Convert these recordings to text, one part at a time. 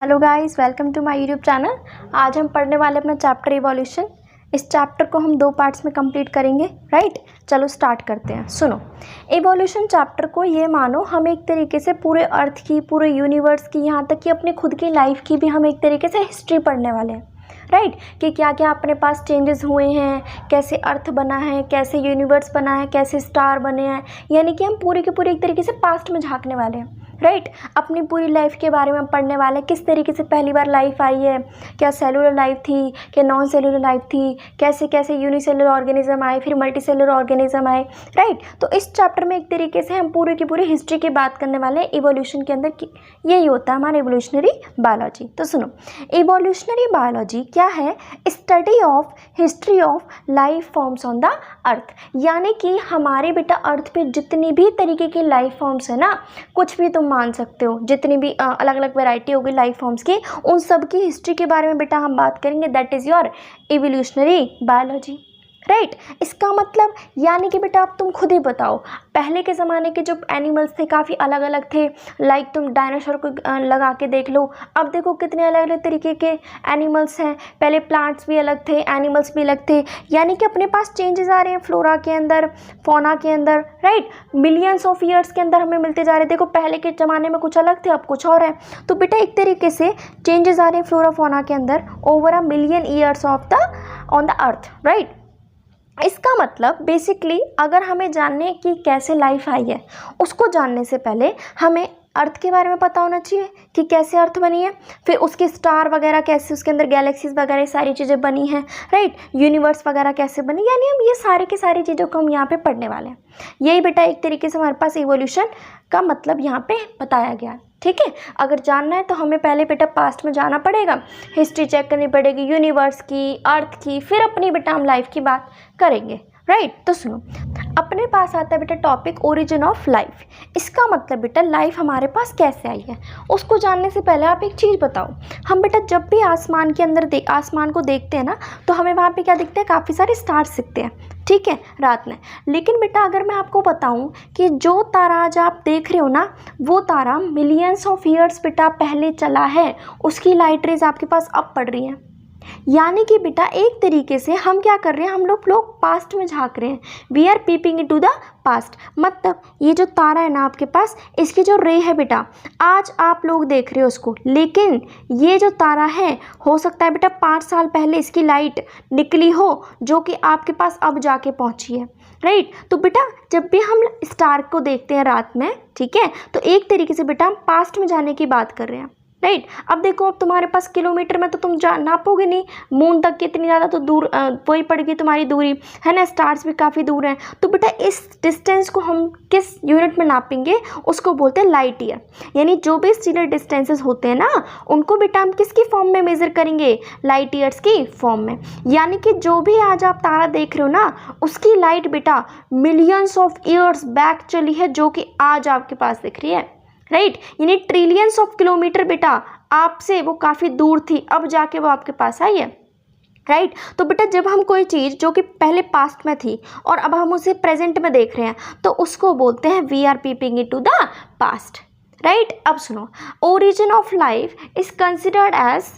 Hello guys, welcome to my YouTube channel. आज हम पढ़ने वाले अपना चैप्टर इवोल्यूशन। इस चैप्टर को हम 2 पार्ट्स में कंप्लीट करेंगे, राइट। चलो स्टार्ट करते हैं। सुनो, इवोल्यूशन चैप्टर को ये मानो हम एक तरीके से पूरे अर्थ की, पूरे यूनिवर्स की, यहाँ तक कि अपने खुद की लाइफ की भी हम एक तरीके से हिस्ट्री पढ़ने वाले हैं, राइट। कि क्या क्या अपने पास चेंजेस हुए हैं, कैसे अर्थ बना है, कैसे यूनिवर्स बना है, कैसे स्टार बने हैं। यानी कि हम पूरे के पूरे एक तरीके से पास्ट में झांकने वाले हैं, राइट। अपनी पूरी लाइफ के बारे में पढ़ने वाले हैं, किस तरीके से पहली बार लाइफ आई है, क्या सेलुलर लाइफ थी, क्या नॉन सेलुलर लाइफ थी, कैसे कैसे यूनिसेलुलर ऑर्गेनिज्म आए, फिर मल्टीसेलुलर ऑर्गेनिज्म आए, राइट। तो इस चैप्टर में एक तरीके से हम पूरी की पूरी हिस्ट्री की बात करने वाले हैं इवोल्यूशन के अंदर। यही होता है हमारा इवोल्यूशनरी बायोलॉजी। तो सुनो, इवोल्यूशनरी बायोलॉजी क्या है? Study of history of life forms on the earth. यानी कि हमारे बेटा अर्थ पे जितनी भी तरीके की लाइफ फॉर्म्स है ना, कुछ भी तुम मान सकते हो, जितनी भी अलग अलग वैरायटी होगी लाइफ फॉर्म्स की, उन सब की हिस्ट्री के बारे में बेटा हम बात करेंगे। That is your evolutionary biology, right. इसका मतलब यानी कि बेटा अब तुम खुद ही बताओ, पहले के ज़माने के जो एनिमल्स थे काफ़ी अलग अलग थे। लाइक तुम डायनासोर को लगा के देख लो, अब देखो कितने अलग अलग तरीके के एनिमल्स हैं। पहले प्लांट्स भी अलग थे, एनिमल्स भी अलग थे। यानी कि अपने पास चेंजेस आ रहे हैं फ्लोरा के अंदर, फौना के अंदर, राइट। मिलियंस ऑफ ईयर्स के अंदर हमें मिलते जा रहे हैं। देखो पहले के ज़माने में कुछ अलग थे, अब कुछ और है। तो बेटा एक तरीके से चेंजेस आ रहे हैं फ्लोरा फौना के अंदर over a million years of the on the earth, right. इसका मतलब बेसिकली अगर हमें जानने की कैसे लाइफ आई है, उसको जानने से पहले हमें अर्थ के बारे में पता होना चाहिए कि कैसे अर्थ बनी है, फिर उसके स्टार वगैरह कैसे, उसके अंदर गैलेक्सीज वगैरह सारी चीज़ें बनी हैं, राइट। यूनिवर्स वगैरह कैसे बनी, यानी हम ये सारे की सारी चीज़ों को हम यहाँ पे पढ़ने वाले हैं। यही बेटा एक तरीके से हमारे पास इवोल्यूशन का मतलब यहाँ पे बताया गया है, ठीक है। अगर जानना है तो हमें पहले बेटा पास्ट में जाना पड़ेगा, हिस्ट्री चेक करनी पड़ेगी यूनिवर्स की, अर्थ की, फिर अपनी बेटा हम लाइफ की बात करेंगे, राइट। तो सुनो, अपने पास आता है बेटा टॉपिक ओरिजिन ऑफ लाइफ। इसका मतलब बेटा लाइफ हमारे पास कैसे आई है, उसको जानने से पहले आप एक चीज़ बताओ। हम बेटा जब भी आसमान के अंदर आसमान को देखते हैं ना, तो हमें वहाँ पे क्या दिखते हैं? काफ़ी सारे स्टार्स दिखते हैं, ठीक है, रात में। लेकिन बेटा अगर मैं आपको बताऊं कि जो तारा आज आप देख रहे हो ना, वो तारा मिलियंस ऑफ ईयर्स बेटा पहले चला है, उसकी लाइट रेज आपके पास अब पड़ रही हैं। यानी कि बेटा एक तरीके से हम क्या कर रहे हैं, हम लोग पास्ट में झांक रहे हैं। We are peeping into the past. मतलब ये जो तारा है ना आपके पास, इसकी जो रे है बेटा, आज आप लोग देख रहे हो उसको, लेकिन ये जो तारा है, हो सकता है बेटा 5 साल पहले इसकी लाइट निकली हो, जो कि आपके पास अब जाके पहुंची है, राइट। तो बेटा जब भी हम स्टार को देखते हैं रात में, ठीक है, तो एक तरीके से बेटा हम पास्ट में जाने की बात कर रहे हैं, राइट। अब देखो, अब तुम्हारे पास किलोमीटर में तो तुम नापोगे नहीं, मून तक की इतनी ज़्यादा तो दूर वही पड़ेगी तुम्हारी दूरी, है ना। स्टार्स भी काफ़ी दूर हैं। तो बेटा इस डिस्टेंस को हम किस यूनिट में नापेंगे, उसको बोलते हैं लाइट ईयर। यानी जो भी स्टीलर डिस्टेंसेस होते हैं ना, उनको बेटा हम किसकी फॉर्म में मेज़र करेंगे? लाइट ईयर्स की फॉर्म में। यानी कि जो भी आज आप तारा देख रहे हो ना, उसकी लाइट बेटा मिलियंस ऑफ ईयर्स बैक चली है, जो कि आज आपके पास दिख रही है, राइट। यानी ट्रिलियंस ऑफ किलोमीटर बेटा आपसे वो काफ़ी दूर थी, अब जाके वो आपके पास आई है, राइट। तो बेटा जब हम कोई चीज़ जो कि पहले पास्ट में थी और अब हम उसे प्रेजेंट में देख रहे हैं, तो उसको बोलते हैं we are peeping into the past, right. अब सुनो, origin of life is considered as,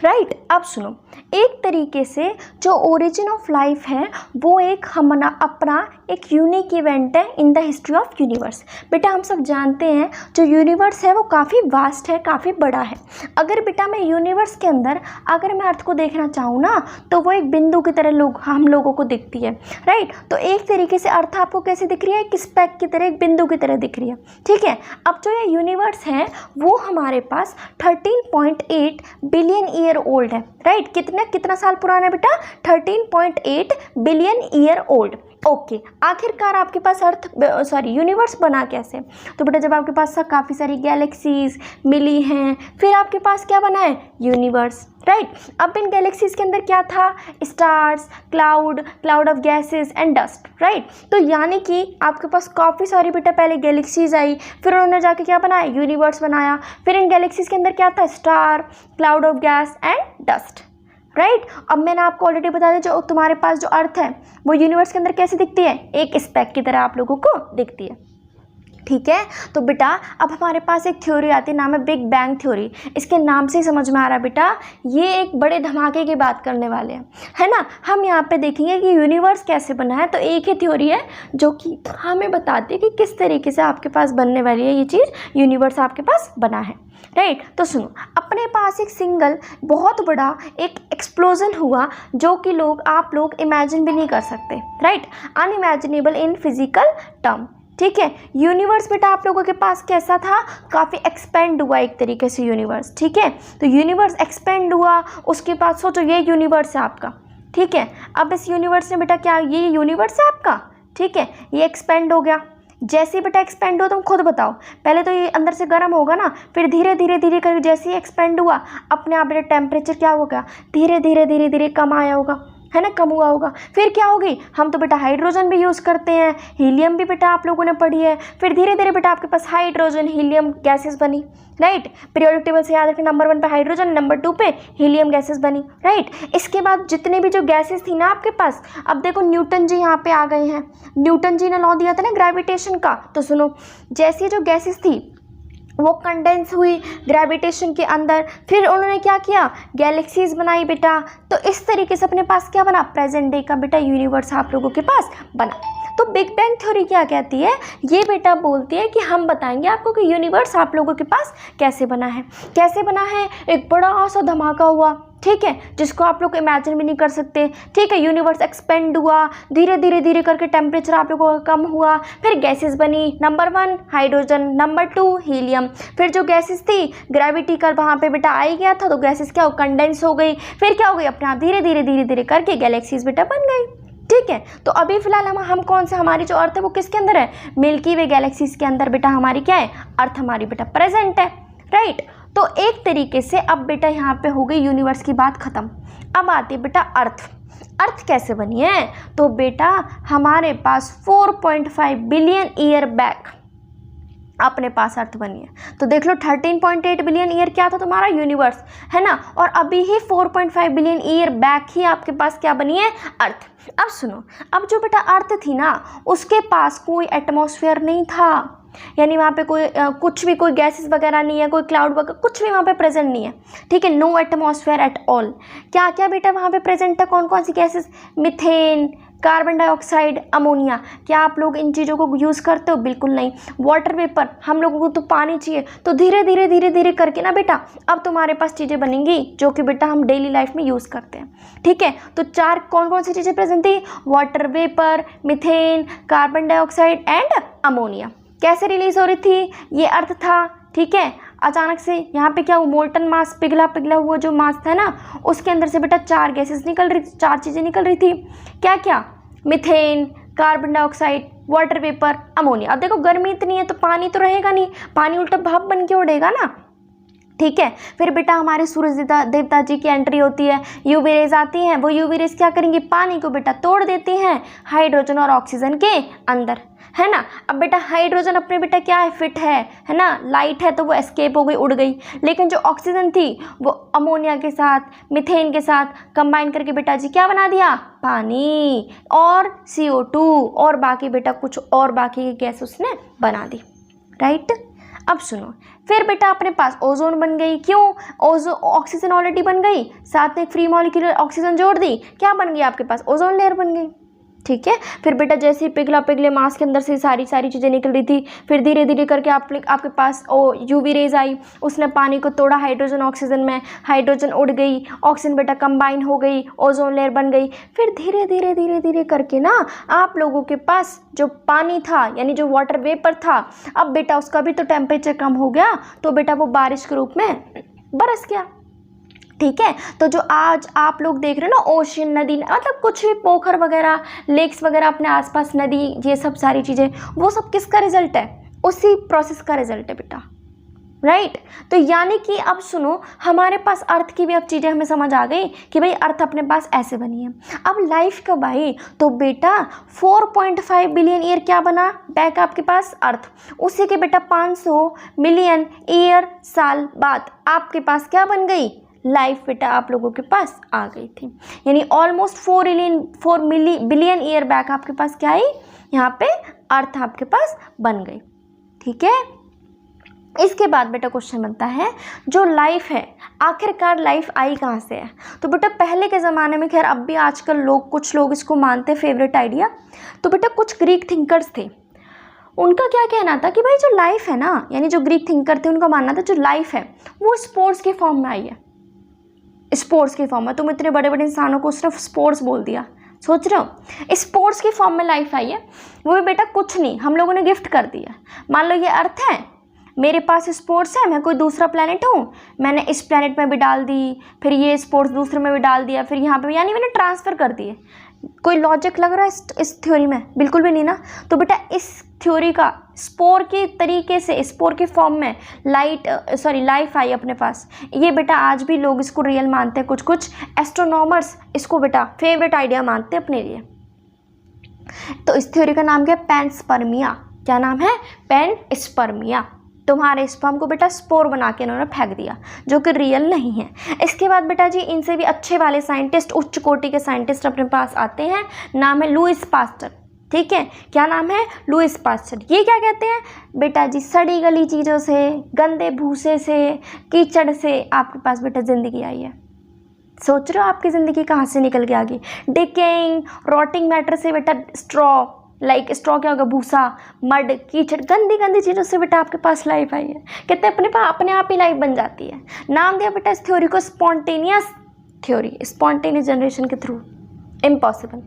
right. अब सुनो, एक तरीके से जो ओरिजिन ऑफ लाइफ है वो एक हमारा अपना एक यूनिक इवेंट है in the history of universe. बेटा हम सब जानते हैं जो यूनिवर्स है वो काफ़ी वास्ट है, काफ़ी बड़ा है। अगर बेटा मैं यूनिवर्स के अंदर अगर मैं अर्थ को देखना चाहूँ ना, तो वो एक बिंदु की तरह हम लोगों को दिखती है, राइट। तो एक तरीके से अर्थ आपको कैसे दिख रही है? एक स्पेक की तरह, एक बिंदु की तरह दिख रही है, ठीक है। अब जो ये यूनिवर्स है वो हमारे पास 13.8 बिलियन ईयर ओल्ड है, राइट। कितना साल पुराना है बेटा? 13.8 बिलियन ईयर ओल्ड। ओके, आखिरकार आपके पास यूनिवर्स बना कैसे? तो बेटा जब आपके पास काफ़ी सारी गैलेक्सीज मिली हैं, फिर आपके पास क्या बना है? Universe, right. अब इन गैलेक्सीज के अंदर क्या था? Stars, cloud of gases and dust, right. तो यानी कि आपके पास काफ़ी सारी बेटा पहले गैलेक्सीज आई, फिर उन्होंने जाके क्या बनाया? यूनिवर्स बनाया। फिर इन गैलेक्सीज के अंदर क्या था? Star, cloud of gas and dust, right. अब मैंने आपको ऑलरेडी बता दिया, जो तुम्हारे पास जो अर्थ है वो यूनिवर्स के अंदर कैसे दिखती है? एक स्पेक की तरह आप लोगों को दिखती है, ठीक है। तो बेटा अब हमारे पास एक थ्योरी आती है, नाम है बिग बैंग थ्योरी। इसके नाम से ही समझ में आ रहा है बेटा ये एक बड़े धमाके की बात करने वाले हैं, है ना। हम यहाँ पे देखेंगे कि यूनिवर्स कैसे बना है। तो एक ही थ्योरी है जो कि हमें बताती है कि किस तरीके से आपके पास बनने वाली है ये चीज़, यूनिवर्स आपके पास बना है, राइट। तो सुनो, अपने पास एक सिंगल बहुत बड़ा एक एक्सप्लोजन हुआ जो कि आप लोग इमेजिन भी नहीं कर सकते, right, unimaginable in physical term, ठीक है। यूनिवर्स बेटा आप लोगों के पास कैसा था, काफ़ी एक्सपेंड हुआ एक तरीके से यूनिवर्स, ठीक है। तो यूनिवर्स एक्सपेंड हुआ, उसके बाद सोचो ये यूनिवर्स है आपका, ठीक है। अब इस यूनिवर्स ने बेटा क्या, ये यूनिवर्स है आपका, ठीक है, ये एक्सपेंड हो गया। जैसे ही बेटा एक्सपेंड हो तुम खुद बताओ, पहले तो ये अंदर से गर्म होगा ना, फिर धीरे धीरे धीरे करके जैसे ही एक्सपेंड हुआ अपने आप बेटा टेम्परेचर क्या होगा, धीरे धीरे धीरे धीरे कम आया होगा, है ना, कम हुआ होगा। फिर क्या होगी, हम तो बेटा हाइड्रोजन भी यूज़ करते हैं, हीलियम भी बेटा आप लोगों ने पढ़ी है। फिर धीरे धीरे बेटा आपके पास हाइड्रोजन हीलियम गैसेस बनी, राइट। पीरियोडिक टेबल से याद रखें, नंबर 1 पे हाइड्रोजन, नंबर 2 पे हीलियम गैसेस बनी, राइट। इसके बाद जितने भी जो गैसेस थी ना आपके पास, अब देखो न्यूटन जी यहाँ पे आ गए हैं। न्यूटन जी ने लॉ दिया था ना ग्रेविटेशन का। तो सुनो, जैसी जो गैसेस थी वो कंडेंस हुई ग्रेविटेशन के अंदर, फिर उन्होंने क्या किया, गैलेक्सीज बनाई बेटा। तो इस तरीके से अपने पास क्या बना, प्रेजेंट डे का बेटा यूनिवर्स आप लोगों के पास बना। तो बिग बैंग थ्योरी क्या कहती है, ये बेटा बोलती है कि हम बताएंगे आपको कि यूनिवर्स आप लोगों के पास कैसे बना है। कैसे बना है, एक बड़ा सा धमाका हुआ, ठीक है, जिसको आप लोग इमेजिन भी नहीं कर सकते, ठीक है। यूनिवर्स एक्सपेंड हुआ, धीरे धीरे धीरे करके टेम्परेचर आप लोगों का कम हुआ, फिर गैसेस बनी, नंबर 1 हाइड्रोजन, नंबर 2 हीलियम। फिर जो गैसेस थी ग्रेविटी का वहाँ पे बेटा आ ही गया था, तो गैसेस क्या हो, कंडेंस हो गई। फिर क्या हो गई, अपने आप धीरे धीरे धीरे धीरे करके गैलेक्सीज बेटा बन गई, ठीक है। तो अभी फिलहाल हम कौन सा, हमारी जो अर्थ है वो किसके अंदर है, मिल्की वे गैलेक्सीज के अंदर बेटा हमारी क्या है, अर्थ हमारी बेटा प्रेजेंट है, राइट। तो एक तरीके से अब बेटा यहाँ पे हो गई यूनिवर्स की बात खत्म। अब आती है बेटा अर्थ। अर्थ कैसे बनी है, तो बेटा हमारे पास 4.5 बिलियन ईयर बैक अपने पास अर्थ बनी है। तो देख लो 13.8 बिलियन ईयर क्या था तुम्हारा, यूनिवर्स, है ना। और अभी ही 4.5 बिलियन ईयर बैक ही आपके पास क्या बनी है, अर्थ। अब सुनो, अब जो बेटा अर्थ थी ना उसके पास कोई एटमॉस्फेयर नहीं था, यानी वहाँ पे कोई कुछ भी, कोई गैसेस वगैरह नहीं है, कोई क्लाउड वगैरह कुछ भी वहाँ पे प्रेजेंट नहीं है, ठीक है। No atmosphere at all. क्या क्या बेटा वहाँ पे प्रेजेंट है, कौन कौन सी gases, methane, carbon dioxide, ammonia. क्या आप लोग इन चीज़ों को यूज़ करते हो, बिल्कुल नहीं। वाटर वेपर, हम लोगों को तो पानी चाहिए। तो धीरे धीरे धीरे धीरे करके ना बेटा अब तुम्हारे पास चीज़ें बनेंगी जो कि बेटा हम डेली लाइफ में यूज़ करते हैं, ठीक है। तो 4 कौन कौन सी चीज़ें प्रेजेंट थी, water vapour, methane, carbon dioxide and ammonia. कैसे रिलीज हो रही थी, ये अर्थ था, ठीक है। अचानक से यहाँ पे क्या हुआ, मोल्टन मास, पिघला पिघला हुआ जो मास था ना उसके अंदर से बेटा 4 गैसेस निकल रही, 4 चीज़ें निकल रही थी। क्या क्या, methane, carbon dioxide, water vapour, ammonia. अब देखो गर्मी इतनी है तो पानी तो रहेगा नहीं, पानी उल्टा भाप बन के उड़ेगा ना, ठीक है। फिर बेटा हमारे सूरज देवता जी की एंट्री होती है, यूवी रेज आती हैं, वो यूवी रेज क्या करेंगी, पानी को बेटा तोड़ देती हैं हाइड्रोजन और ऑक्सीजन के अंदर, है ना। अब बेटा हाइड्रोजन अपने बेटा क्या है, फिट है ना, लाइट है, तो वो एस्केप हो गई, उड़ गई। लेकिन जो ऑक्सीजन थी वो अमोनिया के साथ, मीथेन के साथ कंबाइन करके बेटा जी क्या बना दिया, पानी और CO2 और बाकी बेटा कुछ और बाकी की गैस उसने बना दी, राइट। अब सुनो, फिर बेटा अपने पास ओजोन बन गई। क्यों, ऑक्सीजन ऑलरेडी बन गई, साथ में फ्री मॉलिक्यूलर ऑक्सीजन जोड़ दी, क्या बन गई आपके पास, ओजोन लेयर बन गई, ठीक है। फिर बेटा जैसे ही पिघला पिघले मास के अंदर से सारी चीज़ें निकल रही थी, फिर धीरे धीरे करके आपके पास यूवी रेज आई, उसने पानी को तोड़ा हाइड्रोजन ऑक्सीजन में, हाइड्रोजन उड़ गई, ऑक्सीजन बेटा कंबाइन हो गई, ओजोन लेयर बन गई। फिर धीरे धीरे धीरे धीरे करके ना आप लोगों के पास जो पानी था यानी जो वाटर वेपर था, अब बेटा उसका भी तो टेम्परेचर कम हो गया, तो बेटा वो बारिश के रूप में बरस गया, ठीक है। तो जो आज आप लोग देख रहे हो ना ओशियन, नदी, मतलब कुछ भी पोखर वगैरह, लेक्स वगैरह अपने आसपास, नदी, ये सब सारी चीज़ें, वो सब किसका रिजल्ट है, उसी प्रोसेस का रिजल्ट है बेटा, राइट। तो यानी कि अब सुनो, हमारे पास अर्थ की भी अब चीज़ें हमें समझ आ गई कि भाई अर्थ अपने पास ऐसे बनी है। अब लाइफ कब आई, तो बेटा 4.5 बिलियन ईयर क्या बना बैक आपके पास, अर्थ। उसी के बेटा 500 मिलियन ईयर साल बाद आपके पास क्या बन गई, लाइफ बेटा आप लोगों के पास आ गई थी। यानी ऑलमोस्ट 4 बिलियन ईयर बैक आपके पास क्या आई, यहाँ पे अर्थ आपके पास बन गई, ठीक है। इसके बाद बेटा क्वेश्चन बनता है जो लाइफ है आखिरकार लाइफ आई कहाँ से है। तो बेटा पहले के ज़माने में, खैर अब भी आजकल कुछ लोग इसको मानते हैं फेवरेट आइडिया, तो बेटा कुछ ग्रीक थिंकर्स थे, उनका क्या कहना था कि भाई जो लाइफ है ना, यानी जो ग्रीक थिंकर थे उनका मानना था जो लाइफ है वो स्पोर्ट्स के फॉर्म में आई है। स्पोर्ट्स के फॉर्म में, तुम इतने बड़े बड़े इंसानों को सिर्फ स्पोर्ट्स बोल दिया, सोच रहे हो, स्पोर्ट्स के फॉर्म में लाइफ आई है। वो भी बेटा कुछ नहीं, हम लोगों ने गिफ्ट कर दिया। मान लो ये अर्थ है, मेरे पास स्पोर्ट्स है, मैं कोई दूसरा प्लेनेट हूँ, मैंने इस प्लेनेट में भी डाल दी, फिर ये स्पोर्ट्स दूसरे में भी डाल दिया, फिर यहाँ पे, यानी मैंने ट्रांसफ़र कर दिए। कोई लॉजिक लग रहा है इस थ्योरी में? बिल्कुल भी नहीं ना। तो बेटा इस थ्योरी का स्पोर के तरीके से, स्पोर के फॉर्म में लाइफ आई अपने पास, ये बेटा आज भी लोग इसको रियल मानते हैं। कुछ एस्ट्रोनॉमर्स इसको बेटा फेवरेट आइडिया मानते हैं अपने लिए। तो इस थ्योरी का नाम क्या है? पैनस्पर्मिया। क्या नाम है? पैनस्पर्मिया। तुम्हारे स्पर्म को बेटा स्पोर बना के इन्होंने फेंक दिया, जो कि रियल नहीं है। इसके बाद बेटा जी इनसे भी अच्छे वाले साइंटिस्ट, उच्च कोटि के साइंटिस्ट अपने पास आते हैं। नाम है लुईस पास्चर। ठीक है, क्या नाम है? Lewis pasture. ये क्या कहते हैं बेटा जी? सड़ी गली चीज़ों से, गंदे भूसे से, कीचड़ से आपके पास बेटा ज़िंदगी आई है। सोच रहे हो आपकी ज़िंदगी कहाँ से निकल के आ गई? डिकेइंग, रॉटिंग मैटर से बेटा स्ट्रॉ, लाइक स्ट्रॉ क्या होगा? भूसा, मड, कीचड़, गंदी गंदी चीज़ों से बेटा आपके पास लाइफ आई है। कहते हैं अपने आप ही लाइफ बन जाती है। नाम दिया बेटा इस थ्योरी को स्पॉन्टेनियस थ्योरी, स्पॉन्टेनियस जनरेशन के थ्रू। इम्पॉसिबल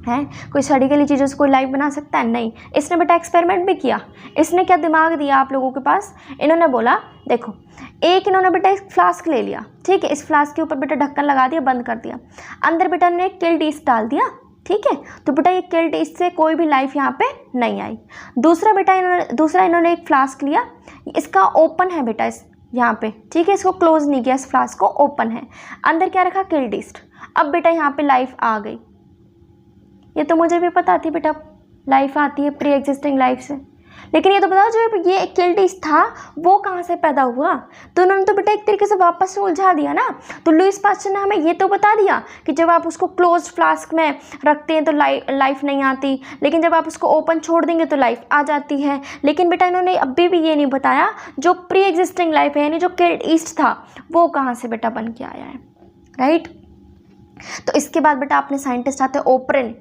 है, कोई सड़ी गली चीज़ों से कोई लाइफ बना सकता है? नहीं। इसने बेटा एक्सपेरिमेंट भी किया। इसने क्या दिमाग दिया आप लोगों के पास? इन्होंने बोला देखो, एक इन्होंने बेटा एक फ्लास्क ले लिया, ठीक है, इस फ्लास्क के ऊपर बेटा ढक्कन लगा दिया, बंद कर दिया, अंदर बेटा ने किल्ड ईस्ट डाल दिया, ठीक है। तो बेटा ये किल्ड ईस्ट से कोई भी लाइफ यहाँ पे नहीं आई। दूसरा इन्होंने एक फ्लास्क लिया, इसका ओपन है बेटा इस यहाँ पे, ठीक है, इसको क्लोज नहीं किया, इस फ्लास्क को ओपन है, अंदर क्या रखा? Killed east. अब बेटा यहाँ पे लाइफ आ गई। ये तो मुझे भी पता थी बेटा, लाइफ आती है प्री एग्जिस्टिंग लाइफ से, लेकिन ये तो बताओ जो ये किल्ड ईस्ट था वो कहाँ से पैदा हुआ? तो उन्होंने तो बेटा एक तरीके से वापस से उलझा दिया ना। तो लुईस पास्चर ने हमें ये तो बता दिया कि जब आप उसको क्लोज फ्लास्क में रखते हैं तो लाइफ नहीं आती, लेकिन जब आप उसको ओपन छोड़ देंगे तो लाइफ आ जाती है। लेकिन बेटा इन्होंने अभी भी ये नहीं बताया जो प्री एग्जिस्टिंग लाइफ है, यानी जो किल्ड ईस्ट था वो कहाँ से बेटा बन के आया है, राइट। तो इसके बाद बेटा अपने साइंटिस्ट आते हैं ओपरेन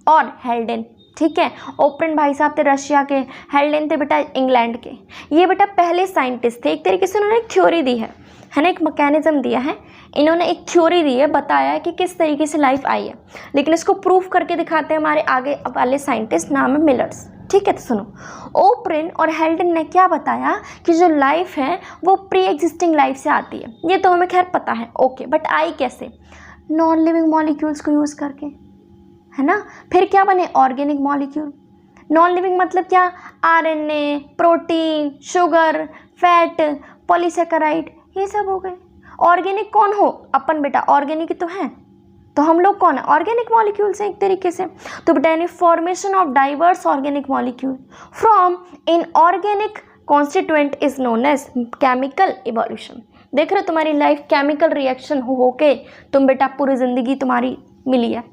और हेल्डेन, ठीक है। ओपरेन भाई साहब थे रशिया के, हेल्डेन थे बेटा इंग्लैंड के। ये बेटा पहले साइंटिस्ट थे। एक तरीके से उन्होंने एक थ्योरी दी है ना, एक मैकेनिज्म दिया है, इन्होंने एक थ्योरी दी है, बताया है कि किस तरीके से लाइफ आई है, लेकिन इसको प्रूफ करके दिखाते हैं हमारे आगे वाले साइंटिस्ट, नाम है मिलर्स, ठीक है। तो सुनो, ओपरेन और हेल्डेन ने क्या बताया कि जो लाइफ है वो प्री एग्जिस्टिंग लाइफ से आती है। ये तो हमें खैर पता है, ओके, बट आई कैसे? नॉन लिविंग मॉलिक्यूल्स को यूज़ करके, है ना। फिर क्या बने? Organic molecule. नॉन लिविंग मतलब क्या? RNA, protein, sugar, fat, polysaccharide, ये सब हो गए। ऑर्गेनिक कौन हो? अपन बेटा ऑर्गेनिक तो है, तो हम लोग कौन है? ऑर्गेनिक मॉलिक्यूल्स हैं एक तरीके से। तो बेटा यानी formation of diverse organic molecule from in organic constituent is known as chemical evolution. देख रहे हो तुम्हारी लाइफ केमिकल रिएक्शन हो के तुम बेटा पूरी ज़िंदगी तुम्हारी मिली है,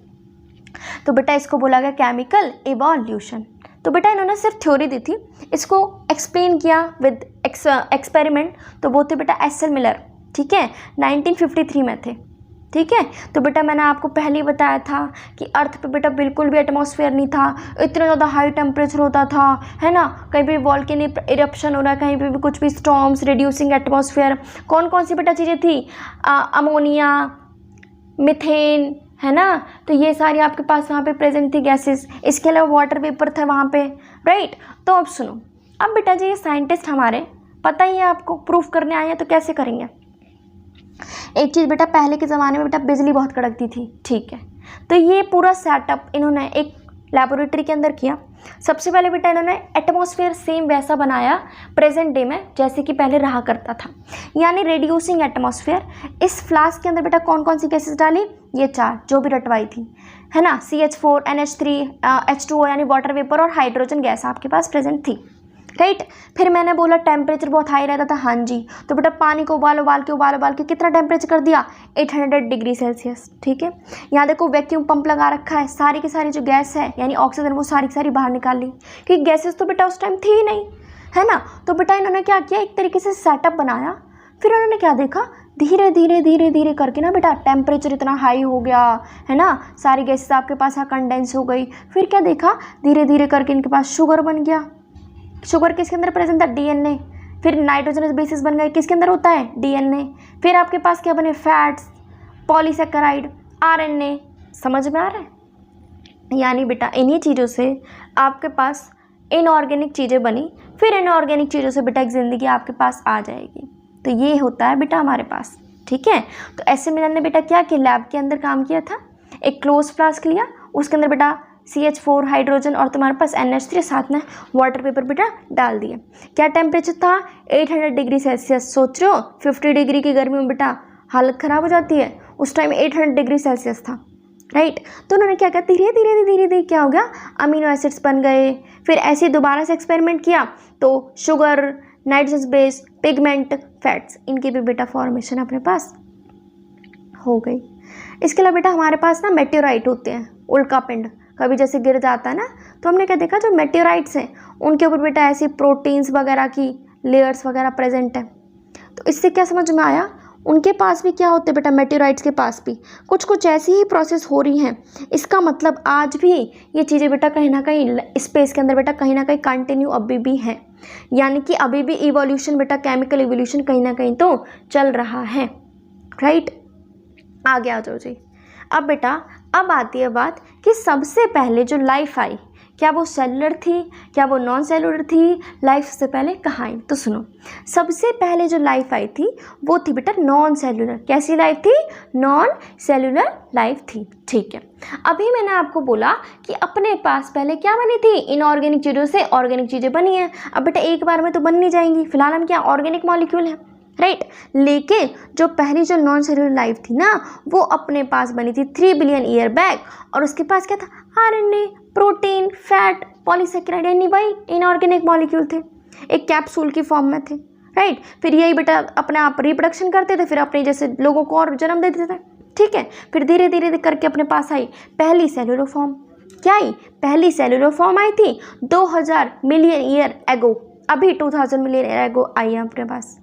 तो बेटा इसको बोला गया केमिकल इवोल्यूशन। तो बेटा इन्होंने सिर्फ थ्योरी दी थी, इसको एक्सप्लेन किया विद एक्सपेरिमेंट, तो वो थे बेटा एस एल मिलर, ठीक है, 1953 में थे, ठीक है। तो बेटा मैंने आपको पहले ही बताया था कि अर्थ पे बेटा बिल्कुल भी एटमॉस्फेयर नहीं था, इतना ज़्यादा हाई टेम्परेचर होता था, है ना, कहीं भी वॉल्केनिक इरप्शन हो रहा है, कहीं भी कुछ भी स्टॉर्म्स, रिड्यूसिंग एटमॉस्फेयर। कौन कौन सी बेटा चीज़ें थी? अमोनिया, मीथेन, है ना, तो ये सारी आपके पास वहाँ पे प्रेजेंट थी गैसेस। इसके अलावा वाटर वेपर था वहाँ पे, राइट। तो अब सुनो, अब बेटा जी ये साइंटिस्ट हमारे, पता ही है आपको, प्रूफ करने आए हैं, तो कैसे करेंगे? एक चीज़ बेटा, पहले के ज़माने में बेटा बिजली बहुत कड़कती थी, ठीक है, तो ये पूरा सेटअप इन्होंने एक लेबोरेटरी के अंदर किया। सबसे पहले बेटा इन्होंने एटमॉस्फेयर सेम वैसा बनाया प्रेजेंट डे में जैसे कि पहले रहा करता था, यानी रिड्यूसिंग एटमॉस्फेयर। इस फ्लास्क के अंदर बेटा कौन कौन सी गैसेस डाली? ये चार जो भी रटवाई थी, है ना, CH4, NH3, H2O यानी वाटर वेपर और हाइड्रोजन गैस आपके पास प्रेजेंट थी, राइट। फिर मैंने बोला टेम्परेचर बहुत हाई रहता था, हाँ जी, तो बेटा पानी को उबाल के कितना टेम्परेचर कर दिया? 800 डिग्री सेल्सियस, ठीक है। यहाँ देखो वैक्यूम पंप लगा रखा है, सारी की सारी जो गैस है यानी ऑक्सीजन वो सारी की सारी बाहर निकाल ली, क्योंकि गैसेस तो बेटा उस टाइम थी ही नहीं, है ना। तो बेटा इन्होंने क्या किया, एक तरीके से सेटअप बनाया। फिर उन्होंने क्या देखा, धीरे धीरे धीरे धीरे करके ना बेटा टेम्परेचर इतना हाई हो गया, है ना, सारी गैसेस आपके पास यहाँ कंडेंस हो गई। फिर क्या देखा, धीरे धीरे करके इनके पास शुगर बन गया। शुगर किसके अंदर प्रेजेंट था, डीएनए। फिर नाइट्रोजनस बेसिस बन गए, किसके अंदर होता है, डीएनए। फिर आपके पास क्या बने, फैट्स, पॉलीसेकेराइड, आरएनए। समझ में आ रहा है। यानी बेटा इन्हीं चीज़ों से आपके पास इनऑर्गेनिक चीज़ें बनी, फिर इनऑर्गेनिक चीज़ों से बेटा एक ज़िंदगी आपके पास आ जाएगी। तो ये होता है बेटा हमारे पास, ठीक है। तो ऐसे मिलन ने बेटा क्या किया, लैब के अंदर काम किया था। एक क्लोज फ्लास्क लिया, उसके अंदर बेटा CH4 हाइड्रोजन और तुम्हारे पास NH3 साथ में वाटर पेपर बेटा डाल दिए। क्या टेम्परेचर था, 800 डिग्री सेल्सियस। सोच रहे हो 50 डिग्री की गर्मी में बेटा हालत ख़राब हो जाती है, उस टाइम 800 डिग्री सेल्सियस था, राइट। तो उन्होंने क्या किया, धीरे धीरे धीरे धीरे क्या हो गया, अमीनो एसिड्स बन गए। फिर ऐसे दोबारा से एक्सपेरिमेंट किया तो sugar, nitrogenous base, pigment, fats, इनकी भी बेटा फॉर्मेशन अपने पास हो गई। इसके अलावा बेटा हमारे पास ना मेटेओराइट होते हैं, उल्का पिंड कभी जैसे गिर जाता है ना, तो हमने क्या देखा, जो मेटेओराइट्स हैं उनके ऊपर बेटा ऐसी प्रोटीन्स वगैरह की लेयर्स वगैरह प्रेजेंट है। तो इससे क्या समझ में आया, उनके पास भी क्या होते हैं बेटा, मेटेओराइट्स के पास भी कुछ कुछ ऐसी ही प्रोसेस हो रही हैं। इसका मतलब आज भी ये चीज़ें बेटा कहीं ना कहीं स्पेस के अंदर बेटा कहीं ना कहीं कंटिन्यू अभी भी हैं। यानी कि अभी भी इवोल्यूशन बेटा, केमिकल इवोल्यूशन कहीं ना कहीं तो चल रहा है, राइट। आगे आ जाओ जी। अब बेटा अब आती है बात कि सबसे पहले जो लाइफ आई, क्या वो सेलुलर थी, क्या वो नॉन सेलुलर थी, लाइफ से पहले कहाँ आई। तो सुनो, सबसे पहले जो लाइफ आई थी वो थी बेटा नॉन सेलुलर। कैसी लाइफ थी, नॉन सेलुलर लाइफ थी, ठीक है। अभी मैंने आपको बोला कि अपने पास पहले क्या बनी थी, इनऑर्गेनिक चीज़ों से ऑर्गेनिक चीज़ें बनी हैं। अब बेटा एक बार में तो बन नहीं जाएंगी, फिलहाल हम क्या ऑर्गेनिक मॉलिक्यूल है, राइट। लेकिन जो पहली जो नॉन सेलुलर लाइफ थी ना, वो अपने पास बनी थी 3 बिलियन ईयर बैक। और उसके पास क्या था, आरएनए, प्रोटीन, फैट, पॉलीसेकेराइड, यानी भाई इनऑर्गेनिक मॉलिक्यूल थे, एक कैप्सूल की फॉर्म में थे, राइट। फिर यही बेटा अपने आप रिप्रोडक्शन करते थे, फिर अपने जैसे लोगों को और जन्म देते थे, ठीक है। फिर धीरे धीरे करके अपने पास आई पहली सेलुलर फॉर्म। क्या आई, पहली सेलुलर फॉर्म आई थी 2000 मिलियन ईयर एगो। अभी 2000 मिलियन ईयर एगो आई है अपने पास।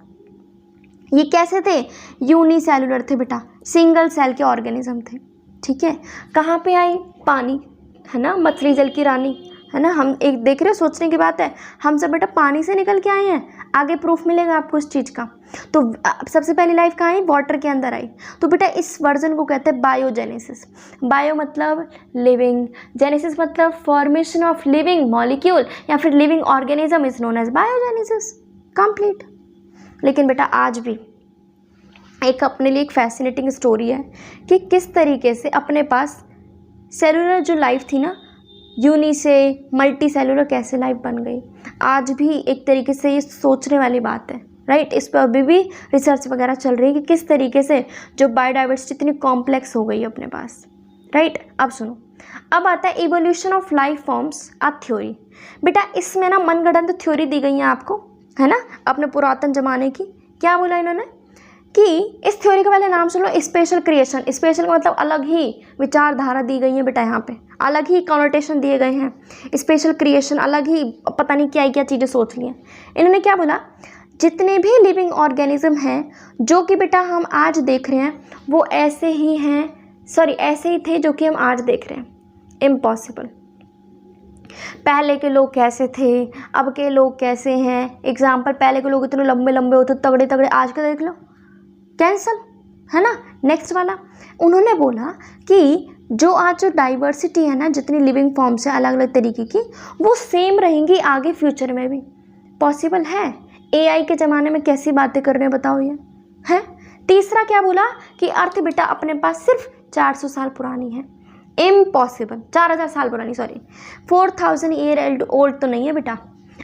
ये कैसे थे, यूनिसेलुलर थे बेटा, सिंगल सेल के ऑर्गेनिज्म थे, ठीक है। कहाँ पे आई, पानी, है ना, मछली जल की रानी, है ना। हम एक देख रहे हो, सोचने की बात है, हम सब बेटा पानी से निकल के आए हैं, आगे प्रूफ मिलेगा आपको इस चीज़ का। तो सबसे पहली लाइफ कहाँ आई, वाटर के अंदर आई। तो बेटा इस वर्जन को कहते हैं बायोजेनेसिस। बायो मतलब लिविंग, जेनेसिस मतलब फॉर्मेशन ऑफ लिविंग मॉलिक्यूल या फिर living organism is known as biogenesis, complete. लेकिन बेटा आज भी एक अपने लिए एक फैसिनेटिंग स्टोरी है कि किस तरीके से अपने पास सेलुलर जो लाइफ थी ना, यूनी से मल्टी सेलुलर कैसे लाइफ बन गई। आज भी एक तरीके से ये सोचने वाली बात है, राइट। इस पर अभी भी रिसर्च वगैरह चल रही है कि किस तरीके से जो बायोडाइवर्सिटी इतनी कॉम्प्लेक्स हो गई है अपने पास, राइट। अब सुनो, अब आता है evolution of life forms a theory. बेटा इसमें ना मनगढ़ंत थ्योरी दी गई है आपको, है ना, अपने पुरातन जमाने की। क्या बोला इन्होंने कि इस थ्योरी का पहले नाम सुन लो, स्पेशल क्रिएशन। स्पेशल का मतलब अलग ही विचारधारा दी गई है बेटा, यहाँ पे अलग ही कॉनोटेशन दिए गए हैं। स्पेशल क्रिएशन, अलग ही पता नहीं क्या क्या चीज़ें सोच ली हैं इन्होंने। क्या बोला, जितने भी लिविंग ऑर्गेनिज्म हैं जो कि बेटा हम आज देख रहे हैं, वो ऐसे ही हैं, सॉरी ऐसे ही थे जो कि हम आज देख रहे हैं। इम्पॉसिबल। पहले के लोग कैसे थे, अब के लोग कैसे हैं। एग्जाम्पल, पहले के लोग इतने लंबे लंबे होते, तगड़े तगड़े, आज का देख लो, कैंसल, है ना। नेक्स्ट वाला, उन्होंने बोला कि जो आज जो डाइवर्सिटी है ना, जितनी लिविंग फॉर्म्स है अलग अलग तरीके की, वो सेम रहेंगी आगे फ्यूचर में भी। पॉसिबल है। AI के ज़माने में कैसी बातें कर रहे हैं बताओ ये, है। तीसरा क्या बोला कि अर्थ बेटा अपने पास सिर्फ 400 साल पुरानी है। इम्पॉसिबल, 4000 साल पुरानी, सॉरी 4000 ईयर ओल्ड तो नहीं है बेटा।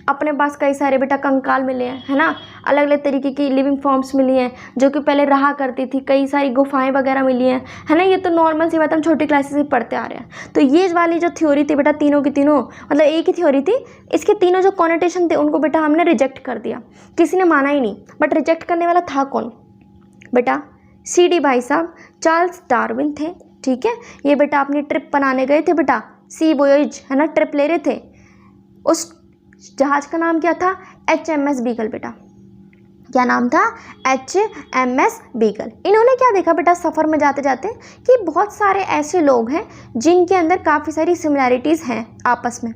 अपने पास कई सारे बेटा कंकाल मिले हैं, है ना, अलग अलग तरीके की लिविंग फॉर्म्स मिली हैं जो कि पहले रहा करती थी, कई सारी गुफाएं वगैरह मिली हैं, है ना। ये तो नॉर्मल सी बात हम छोटी क्लासेस में पढ़ते आ रहे हैं। तो ये वाली जो थ्योरी थी बेटा, तीनों की तीनों मतलब एक ही थ्योरी थी, इसके तीनों जो कॉनोटेशन थे उनको बेटा हमने रिजेक्ट कर दिया, किसी ने माना ही नहीं। बट रिजेक्ट करने वाला था कौन बेटा, CD भाई साहब, चार्ल्स डार्विन थे, ठीक है। ये बेटा अपनी ट्रिप बनाने गए थे बेटा, सी वोयेज, है ना, ट्रिप ले रहे थे। उस जहाज़ का नाम क्या था, HMS बीगल बेटा, क्या नाम था? HMS beagle. इन्होंने क्या देखा बेटा सफ़र में जाते जाते कि बहुत सारे ऐसे लोग हैं जिनके अंदर काफ़ी सारी सिमिलैरिटीज़ हैं आपस में,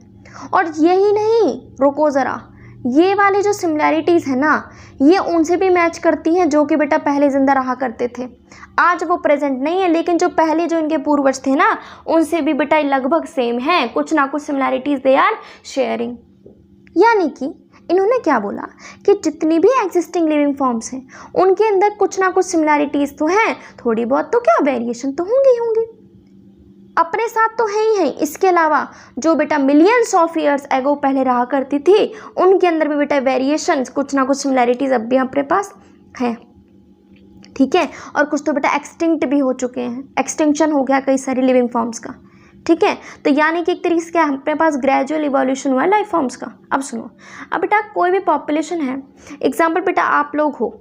और यही नहीं, रुको ज़रा, ये वाली जो सिमिलैरिटीज़ है ना, ये उनसे भी मैच करती हैं जो कि बेटा पहले ज़िंदा रहा करते थे। आज वो प्रेजेंट नहीं है, लेकिन जो पहले जो इनके पूर्वज थे ना, उनसे भी बेटा लगभग सेम है, कुछ ना कुछ सिमिलैरिटीज़ दे आर शेयरिंग। यानी कि इन्होंने क्या बोला कि जितनी भी एग्जिस्टिंग लिविंग फॉर्म्स हैं उनके अंदर कुछ ना कुछ सिमिलैरिटीज़ तो हैं, थोड़ी बहुत तो क्या वेरिएशन तो होंगी ही होंगी, अपने साथ तो है ही है। इसके अलावा जो बेटा मिलियंस ऑफ ईयर्स एगो पहले रहा करती थी, उनके अंदर भी बेटा वेरिएशंस, कुछ ना कुछ सिमिलैरिटीज़ अब भी अपने पास है, ठीक है। और कुछ तो बेटा एक्सटिंक्ट भी हो चुके हैं, एक्सटिंक्शन हो गया कई सारी लिविंग फॉर्म्स का, ठीक है। तो यानी कि एक तरीके से क्या अपने पास ग्रेजुअल इवोल्यूशन हुआ है लाइफ फॉर्म्स का। अब सुनो, अब बेटा कोई भी पॉपुलेशन है, एग्जाम्पल बेटा आप लोग हो,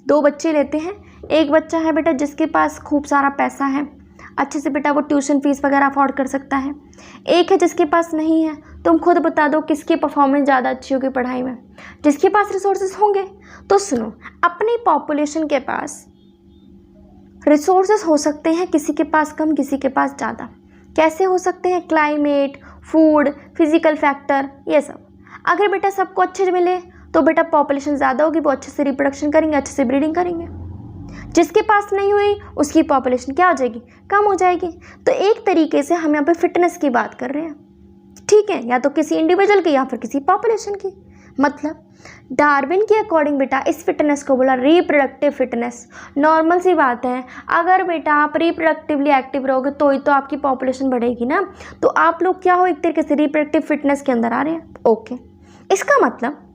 2 बच्चे लेते हैं, एक बच्चा है बेटा जिसके पास खूब सारा पैसा है, अच्छे से बेटा वो ट्यूशन फीस वगैरह अफोर्ड कर सकता है, एक है जिसके पास नहीं है। तुम खुद बता दो किसकी परफॉर्मेंस ज़्यादा अच्छी होगी पढ़ाई में? जिसके पास रिसोर्सेज होंगे। तो सुनो, अपनी पॉपुलेशन के पास रिसोर्सेज हो सकते हैं, किसी के पास कम, किसी के पास ज़्यादा। कैसे हो सकते हैं? क्लाइमेट, फूड, फिजिकल फैक्टर, ये सब। अगर बेटा सबको अच्छे से मिले तो बेटा पॉपुलेशन ज़्यादा होगी, वो अच्छे से रिप्रोडक्शन करेंगे, अच्छे से ब्रीडिंग करेंगे। जिसके पास नहीं हुई उसकी पॉपुलेशन क्या हो जाएगी? कम हो जाएगी। तो एक तरीके से हम यहाँ पे फिटनेस की बात कर रहे हैं, ठीक है, या तो किसी इंडिविजुअल की या फिर किसी पॉपुलेशन की। मतलब डार्विन के अकॉर्डिंग बेटा इस फिटनेस को बोला रिप्रोडक्टिव फिटनेस। नॉर्मल सी बात है, अगर बेटा आप रिप्रोडक्टिवली एक्टिव रहोगे तो ही तो आपकी पॉपुलेशन बढ़ेगी ना। तो आप लोग क्या हो, एक तरीके से रिप्रोडक्टिव फिटनेस के अंदर आ रहे हैं। ओके, इसका मतलब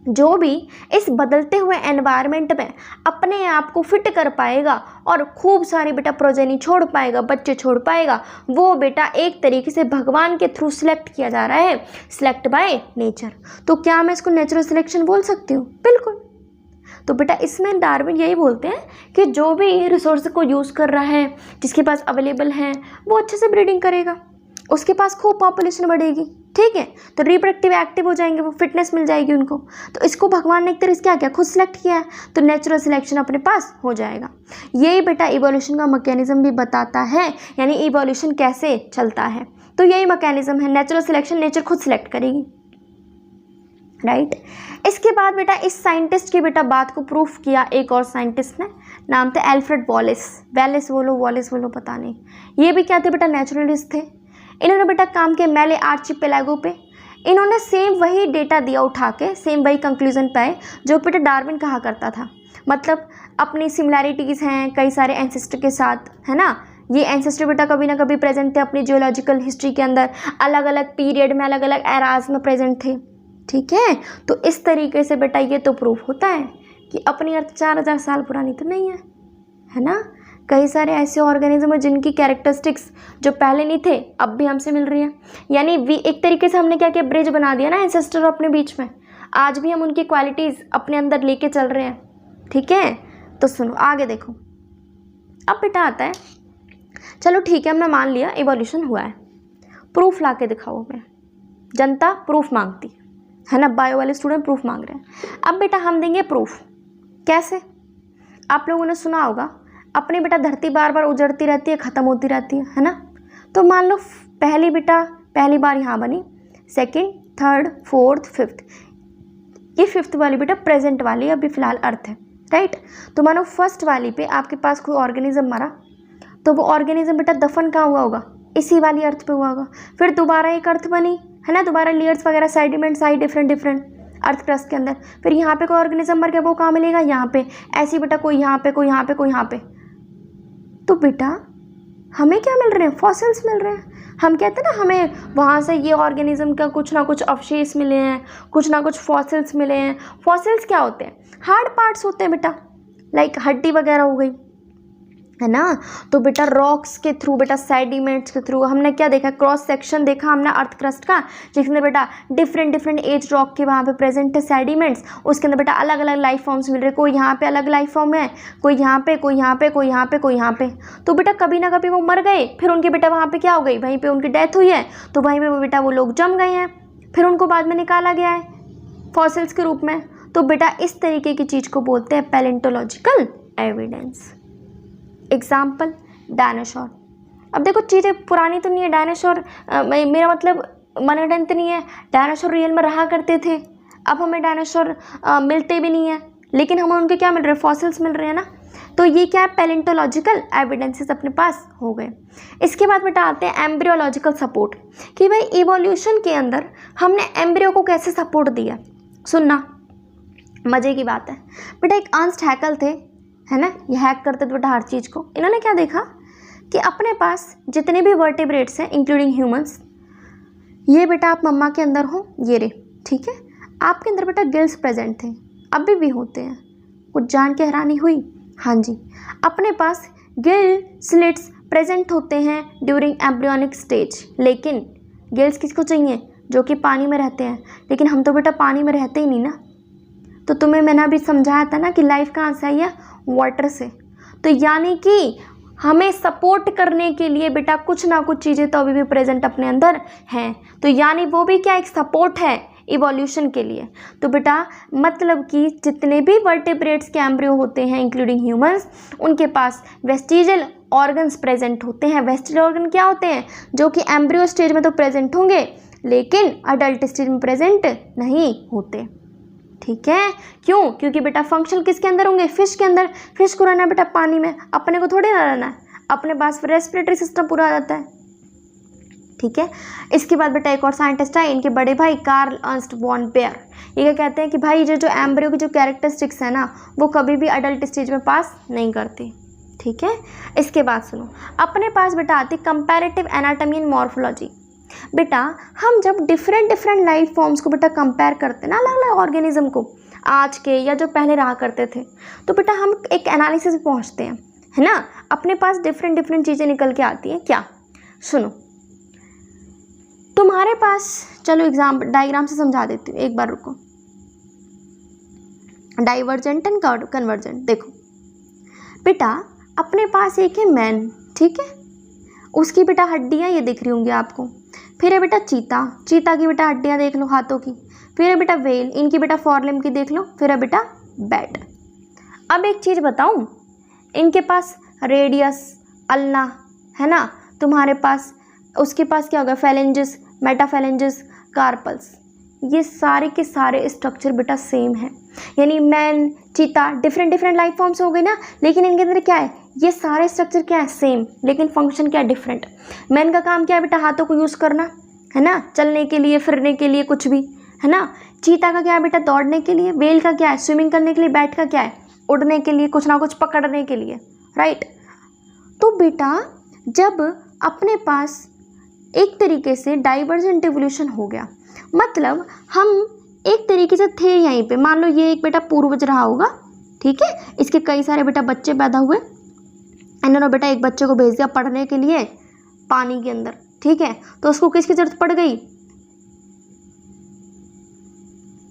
जो भी इस बदलते हुए एनवायरनमेंट में अपने आप को फिट कर पाएगा और खूब सारी बेटा प्रोजेनी छोड़ पाएगा, बच्चे छोड़ पाएगा, वो बेटा एक तरीके से भगवान के थ्रू सिलेक्ट किया जा रहा है, सिलेक्ट बाय नेचर। तो क्या मैं इसको नेचुरल सिलेक्शन बोल सकती हूँ? बिल्कुल। तो बेटा इसमें डार्विन यही बोलते हैं कि जो भी रिसोर्स को यूज़ कर रहा है, जिसके पास अवेलेबल है, वो अच्छे से ब्रीडिंग करेगा, उसके पास खूब पॉपुलेशन बढ़ेगी, ठीक है। तो रिप्रोडक्टिव एक्टिव हो जाएंगे, वो फिटनेस मिल जाएगी उनको। तो इसको भगवान ने एक तरह से क्या किया, खुद सेलेक्ट किया है, तो नेचुरल सिलेक्शन अपने पास हो जाएगा। यही बेटा इवोल्यूशन का मैकेनिज्म भी बताता है, यानी इवोल्यूशन कैसे चलता है। तो यही मैकेनिज्म है, नेचुरल सिलेक्शन, नेचर खुद सिलेक्ट करेगी, राइट। इसके बाद बेटा इस साइंटिस्ट की बेटा बात को प्रूफ किया एक और साइंटिस्ट ने, नाम था एल्फ्रेड वॉलिस। वॉलिस बोलो पता नहीं। ये भी क्या थे बेटा, नेचुरलिस्ट थे। इन्होंने बेटा काम किया मैले आर्चिपेलागो पे। इन्होंने सेम वही डेटा दिया उठा के, सेम वही कंक्लूजन पे आए जो बेटा डार्विन कहा करता था। मतलब अपनी सिमिलैरिटीज़ हैं कई सारे एंसेस्टर के साथ, है ना। ये एंसेस्टर बेटा कभी ना कभी प्रेजेंट थे अपनी जियोलॉजिकल हिस्ट्री के अंदर, अलग अलग पीरियड में, अलग अलग एराज में प्रेजेंट थे, ठीक है। तो इस तरीके से बेटा ये तो प्रूफ होता है कि अपनी अर्थ 4000 साल पुरानी तो नहीं है ना। कई सारे ऐसे ऑर्गेनिज्म हैं जिनकी कैरेक्टरिस्टिक्स जो पहले नहीं थे अब भी हमसे मिल रही हैं। यानी एक तरीके से हमने क्या किया, ब्रिज बना दिया ना एंसेस्टर अपने बीच में। आज भी हम उनकी क्वालिटीज़ अपने अंदर लेके चल रहे हैं, ठीक है। तो सुनो आगे देखो, अब बेटा आता है, चलो ठीक है हमने मान लिया इवोल्यूशन हुआ है, प्रूफ ला के दिखाओ। मैं जनता प्रूफ मांगती है ना, बायो वाले स्टूडेंट प्रूफ मांग रहे हैं। अब बेटा हम देंगे प्रूफ। कैसे? आप लोगों ने सुना होगा अपनी बेटा धरती बार बार उजड़ती रहती है, ख़त्म होती रहती है ना। तो मान लो पहली बार यहाँ बनी, सेकंड, थर्ड, फोर्थ, फिफ्थ, ये फिफ्थ वाली बेटा प्रेजेंट वाली अभी फ़िलहाल अर्थ है, राइट। तो मानो फर्स्ट वाली पे आपके पास कोई ऑर्गेनिज्म मरा, तो वो ऑर्गेनिज्म बेटा दफन कहाँ हुआ होगा, इसी वाली अर्थ पे हुआ होगा। फिर दोबारा एक अर्थ बनी, है ना, दोबारा लेयर्स वगैरह सेडिमेंट्स आई डिफरेंट अर्थ क्रस्ट के अंदर। फिर यहाँ पे कोई ऑर्गेनिज्म मर गया, वो कहाँ मिलेगा, यहाँ पे। ऐसी बेटा कोई यहाँ पे, कोई यहाँ पे, कोई यहाँ पे। तो बेटा हमें क्या मिल रहे हैं, फॉसिल्स मिल रहे हैं। हम कहते हैं ना हमें वहाँ से ये ऑर्गेनिज्म का कुछ ना कुछ अवशेष मिले हैं, कुछ ना कुछ फॉसिल्स मिले हैं। फॉसिल्स क्या होते हैं, हार्ड पार्ट्स होते हैं बेटा, लाइक हड्डी वगैरह हो गई, है ना। तो बेटा रॉक्स के थ्रू, बेटा सेडिमेंट्स के थ्रू हमने क्या देखा, क्रॉस सेक्शन देखा हमने अर्थ क्रस्ट का, जिसमें बेटा डिफरेंट एज रॉक के वहाँ पे प्रेजेंट है सेडिमेंट्स। उसके अंदर बेटा अलग अलग लाइफ फॉर्म्स मिल रहे, कोई यहाँ पे अलग लाइफ फॉर्म है, कोई यहाँ पे, कोई यहाँ पे, कोई यहाँ पे, कोई यहाँ पे। तो बेटा कभी ना कभी वो मर गए, फिर उनकी बेटा वहाँ पे क्या हो गई, वहीं पर उनकी डेथ हुई है, तो वहीं पर बेटा वो लोग जम गए हैं, फिर उनको बाद में निकाला गया है, फॉसिल्स के रूप में, तो बेटा इस तरीके की चीज़ को बोलते हैं पैलेंटोलॉजिकल एविडेंस। Example dinosaur. अब देखो चीज़ें पुरानी तो नहीं है, डायनासोर मेरा मतलब मनगढ़ंत नहीं है, डायनासोर रियल में रहा करते थे। अब हमें डायनासोर मिलते भी नहीं है, लेकिन हमें उनके क्या मिल रहे हैं, फॉसिल्स मिल रहे हैं ना। तो ये क्या है, पैलेंटोलॉजिकल एविडेंसेस अपने पास हो गए। इसके बाद बेटा आते हैं एम्ब्रियोलॉजिकल सपोर्ट, कि भाई इवोल्यूशन के अंदर हमने एम्ब्रियो को कैसे सपोर्ट दिया। सुनना मज़े की बात है बेटा, एक अर्नस्ट हैकल थे, है ना, ये हैक करते थे बेटा हर चीज़ को। इन्होंने क्या देखा कि अपने पास जितने भी वर्टिब्रेट्स हैं इंक्लूडिंग ह्यूमंस, ये बेटा आप मम्मा के अंदर हो, ये रे, ठीक है, आपके अंदर बेटा गिल्स प्रेजेंट थे, अभी भी होते हैं। कुछ जान के हैरानी हुई? हाँ जी, अपने पास गिल स्लिट्स प्रेजेंट होते हैं ड्यूरिंग एम्ब्रियोनिक स्टेज। लेकिन गिल्स किसको चाहिए, जो कि पानी में रहते हैं, लेकिन हम तो बेटा पानी में रहते ही नहीं ना। तो तुम्हें मैंने अभी समझाया था ना कि लाइफ कहाँ से आई है, वाटर से। तो यानी कि हमें सपोर्ट करने के लिए बेटा कुछ ना कुछ चीज़ें तो अभी भी प्रेजेंट अपने अंदर हैं, तो यानी वो भी क्या एक सपोर्ट है इवोल्यूशन के लिए। तो बेटा मतलब कि जितने भी वर्टिब्रेट्स के एम्ब्रियो होते हैं इंक्लूडिंग ह्यूमंस, उनके पास वेस्टिजियल ऑर्गन्स प्रेजेंट होते हैं। वेस्टिजियल ऑर्गन क्या होते हैं, जो कि एम्ब्रियो स्टेज में तो प्रेजेंट होंगे लेकिन अडल्ट स्टेज में प्रेजेंट नहीं होते। ठीक है, क्यों? क्योंकि बेटा फंक्शन किसके अंदर होंगे, फिश के अंदर। फिश को रहना है बेटा पानी में, अपने को थोड़ी ना रहना है, अपने पास रेस्पिरेटरी सिस्टम पूरा आ जाता है। ठीक है, इसके बाद बेटा एक और साइंटिस्ट है, इनके बड़े भाई कार्ल अर्नस्ट वॉन बेयर। ये क्या कहते हैं कि भाई जो एम्ब्रियो की जो कैरेक्टरिस्टिक्स है ना, वो कभी भी अडल्ट स्टेज में पास नहीं करती। ठीक है, इसके बाद सुनो, अपने पास बेटा आती कंपैरेटिव एनाटॉमी एंड मॉर्फोलॉजी। बेटा हम जब डिफरेंट लाइफ फॉर्म्स को बेटा कंपेयर करते हैं ना, अलग अलग ऑर्गेनिज्म को, आज के या जो पहले रहा करते थे, तो बेटा हम एक एनालिसिस पे पहुंचते हैं, है ना। अपने पास डिफरेंट चीज़ें निकल के आती हैं। क्या? सुनो, तुम्हारे पास, चलो एग्जाम्पल डायग्राम से समझा देती हूँ, एक बार रुको। Divergent and convergent. देखो बेटा अपने पास एक है मैन, ठीक है, उसकी बेटा हड्डियाँ ये दिख रही होंगी आपको। फिर है बेटा चीता की बेटा हड्डियाँ देख लो हाथों की। फिर है बेटा वेल, इनकी बेटा फॉरलिम की देख लो। फिर है बेटा बैट। अब एक चीज़ बताऊँ, इनके पास रेडियस, अल्ना, है ना, तुम्हारे पास उसके पास क्या होगा, फेलेंजिस, मेटाफेलेंजिस, कार्पल्स, ये सारे के सारे स्ट्रक्चर बेटा सेम है। यानी मैन, चीता डिफरेंट लाइफ फॉर्म्स हो गए ना, लेकिन इनके अंदर क्या है, ये सारे स्ट्रक्चर क्या है, सेम, लेकिन फंक्शन क्या है, डिफरेंट। मैन का काम क्या है बेटा, हाथों को यूज़ करना, है ना, चलने के लिए, फिरने के लिए, कुछ भी, है ना। चीता का क्या है बेटा, दौड़ने के लिए। वेल का क्या है, स्विमिंग करने के लिए। बैट का क्या है, उड़ने के लिए, कुछ ना कुछ पकड़ने के लिए, राइट। तो बेटा जब अपने पास एक तरीके से डाइवर्जेंट इवोल्यूशन हो गया, मतलब हम एक तरीके से थे यहीं पे, मान लो ये एक बेटा पूर्वज रहा होगा, ठीक है, इसके कई सारे बेटा बच्चे पैदा हुए, इन्होंने बेटा एक बच्चे को भेज दिया पढ़ने के लिए पानी के अंदर, ठीक है, तो उसको किसकी जरूरत पड़ गई,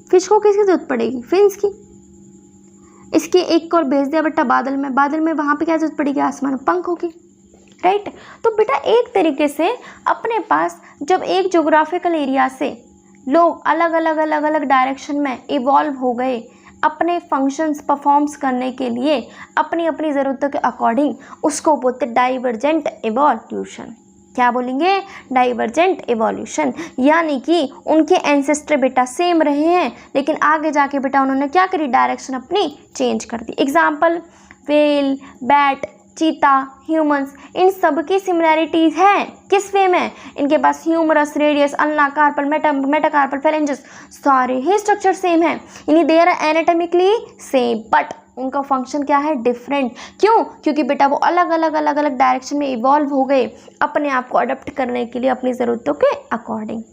फिश को किसकी जरूरत पड़ेगी, फिन्स की। इसके एक को और भेज दिया बेटा बादल में वहाँ पे क्या जरूरत पड़ेगी, आसमान में, पंखों की, राइट। तो बेटा एक तरीके से अपने पास जब एक ज्योग्राफिकल एरिया से लोग अलग अलग डायरेक्शन में इवॉल्व हो गए अपने फंक्शंस परफॉर्म्स करने के लिए अपनी ज़रूरतों के अकॉर्डिंग, उसको बोलते डाइवर्जेंट इवोल्यूशन। क्या बोलेंगे, डाइवर्जेंट इवोल्यूशन। यानी कि उनके एंसेस्टर बेटा सेम रहे हैं, लेकिन आगे जाके बेटा उन्होंने क्या करी, डायरेक्शन अपनी चेंज कर दी। Example whale, bat, cheetah, humans, इन सब की सिमिलैरिटीज है किस वे में, इनके पास humerus, radius, ulna, carpal, metacarpal, phalanges, सारे ही स्ट्रक्चर सेम है, यानी they are anatomically same, but उनका फंक्शन क्या है, डिफरेंट। क्यों? क्योंकि बेटा वो अलग डायरेक्शन में इवॉल्व हो गए अपने आप को अडॉप्ट करने के लिए अपनी ज़रूरतों के अकॉर्डिंग।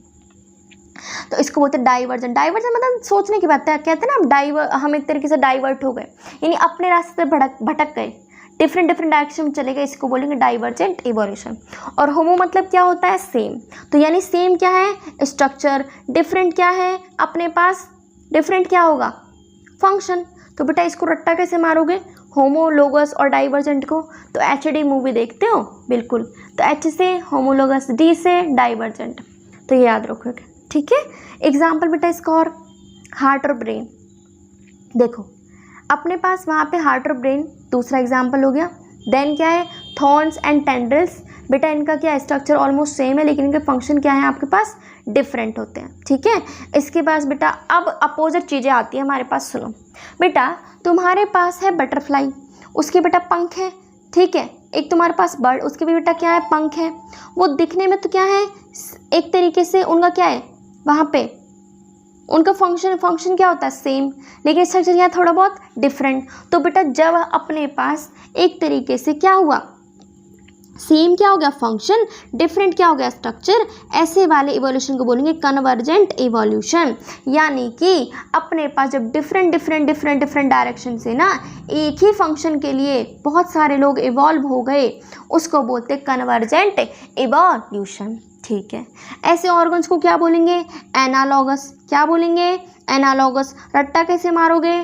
तो इसको बोलते हैं डाइवर्जन। डाइवर्जन मतलब सोचने की बात है, कहते हैं ना हम एक तरीके से डाइवर्ट हो गए, यानी अपने रास्ते भटक गए, डिफरेंट डायरेक्शन में चले गए, इसको बोलेंगे डाइवर्जेंट इवोल्यूशन। और होमो मतलब क्या होता है, सेम। तो यानी सेम क्या है, स्ट्रक्चर, डिफरेंट क्या है अपने पास, डिफरेंट क्या होगा, फंक्शन। तो बेटा इसको रट्टा कैसे मारोगे, होमोलोगस और डाइवर्जेंट को, तो HD मूवी देखते हो, बिल्कुल, तो H से होमोलोगस, D से डाइवर्जेंट, तो ये याद रखोगे, ठीक है। एग्जाम्पल बेटा इसका और हार्ट और ब्रेन। देखो अपने पास वहाँ पे हार्ट और ब्रेन दूसरा एग्जाम्पल हो गया। देन क्या है, थॉर्न्स एंड टेंड्रिल्स। बेटा इनका क्या स्ट्रक्चर ऑलमोस्ट सेम है, लेकिन इनके फंक्शन क्या है आपके पास, डिफरेंट होते हैं। ठीक है, इसके पास बेटा अब अपोजिट चीज़ें आती हैं हमारे पास। सुनो बेटा, तुम्हारे पास है बटरफ्लाई, उसके बेटा पंख है। ठीक है, एक तुम्हारे पास बर्ड, उसके भी बेटा क्या है, पंख है। वो दिखने में तो क्या है, एक तरीके से उनका क्या है, वहाँ पे उनका फंक्शन क्या होता है, सेम, लेकिन स्ट्रक्चर यहाँ थोड़ा बहुत डिफरेंट। तो बेटा जब अपने पास एक तरीके से क्या हुआ, सेम क्या हो गया फंक्शन, डिफरेंट क्या हो गया स्ट्रक्चर, ऐसे वाले इवोल्यूशन को बोलेंगे कन्वर्जेंट इवोल्यूशन। यानी कि अपने पास जब डिफरेंट डायरेक्शन से ना एक ही फंक्शन के लिए बहुत सारे लोग इवॉल्व हो गए, उसको बोलते हैं कन्वर्जेंट इवोल्यूशन। ठीक है, ऐसे ऑर्गन्स को क्या बोलेंगे, एनालॉगस। क्या बोलेंगे, एनालॉगस। रट्टा कैसे मारोगे,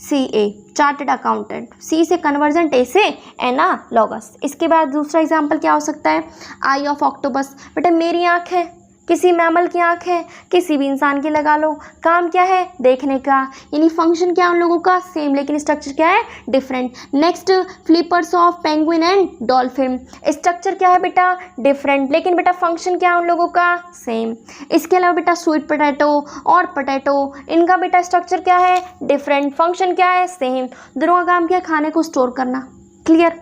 CA चार्टेड अकाउंटेंट, C से कन्वर्जेंट, A से एनालॉगस। इसके बाद दूसरा एग्जांपल क्या हो सकता है, आई ऑफ ऑक्टोपस। बेटा मेरी आँख है, किसी मैमल की आँख है, किसी भी इंसान की लगा लो, काम क्या है, देखने का, यानी फंक्शन क्या है उन लोगों का, सेम, लेकिन स्ट्रक्चर क्या है, different. Next, flippers of penguin and dolphin. Structure क्या है बेटा, डिफरेंट, लेकिन बेटा फंक्शन क्या है उन लोगों का, सेम। इसके अलावा बेटा स्वीट पोटैटो और पोटैटो, इनका बेटा स्ट्रक्चर क्या है, डिफरेंट, फंक्शन क्या है, सेम। दोनों का काम क्या है, खाने को स्टोर करना। Clear,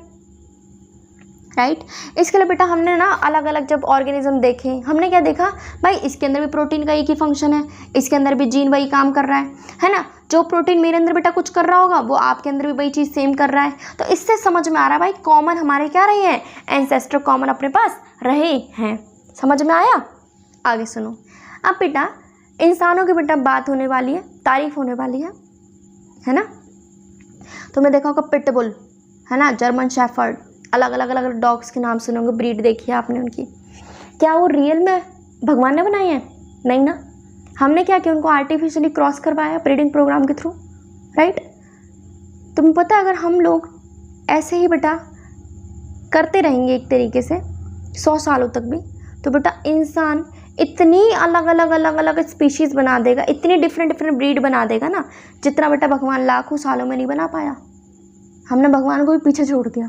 right. इसके लिए बेटा हमने ना अलग अलग जब ऑर्गेनिज्म देखे, हमने क्या देखा भाई, इसके अंदर भी प्रोटीन का एक ही फंक्शन है, इसके अंदर भी जीन वही काम कर रहा है ना। जो प्रोटीन मेरे अंदर बेटा कुछ कर रहा होगा, वो आपके अंदर भी वही चीज़ सेम कर रहा है। तो इससे समझ में आ रहा है भाई कॉमन हमारे क्या रहे हैं, एंसेस्टर कॉमन अपने पास रहे हैं। समझ में आया, आगे सुनो। अब बेटा इंसानों की बेटा बात होने वाली है, तारीफ होने वाली है ना। तुमने देखा होगा पिटबुल, है ना, जर्मन शेफर्ड, अलग अलग डॉग्स के नाम सुनोगे, ब्रीड देखी है आपने उनकी। क्या वो रियल में भगवान ने बनाई है, नहीं ना। हमने क्या किया, उनको आर्टिफिशियली क्रॉस करवाया ब्रीडिंग प्रोग्राम के थ्रू, राइट। तुम्हें पता है अगर हम लोग ऐसे ही बेटा करते रहेंगे एक तरीके से 100 सालों तक भी, तो बेटा इंसान इतनी अलग अलग स्पीशीज़ बना देगा, इतनी डिफरेंट ब्रीड बना देगा ना, जितना बेटा भगवान लाखों सालों में नहीं बना पाया। हमने भगवान को भी पीछे छोड़ दिया,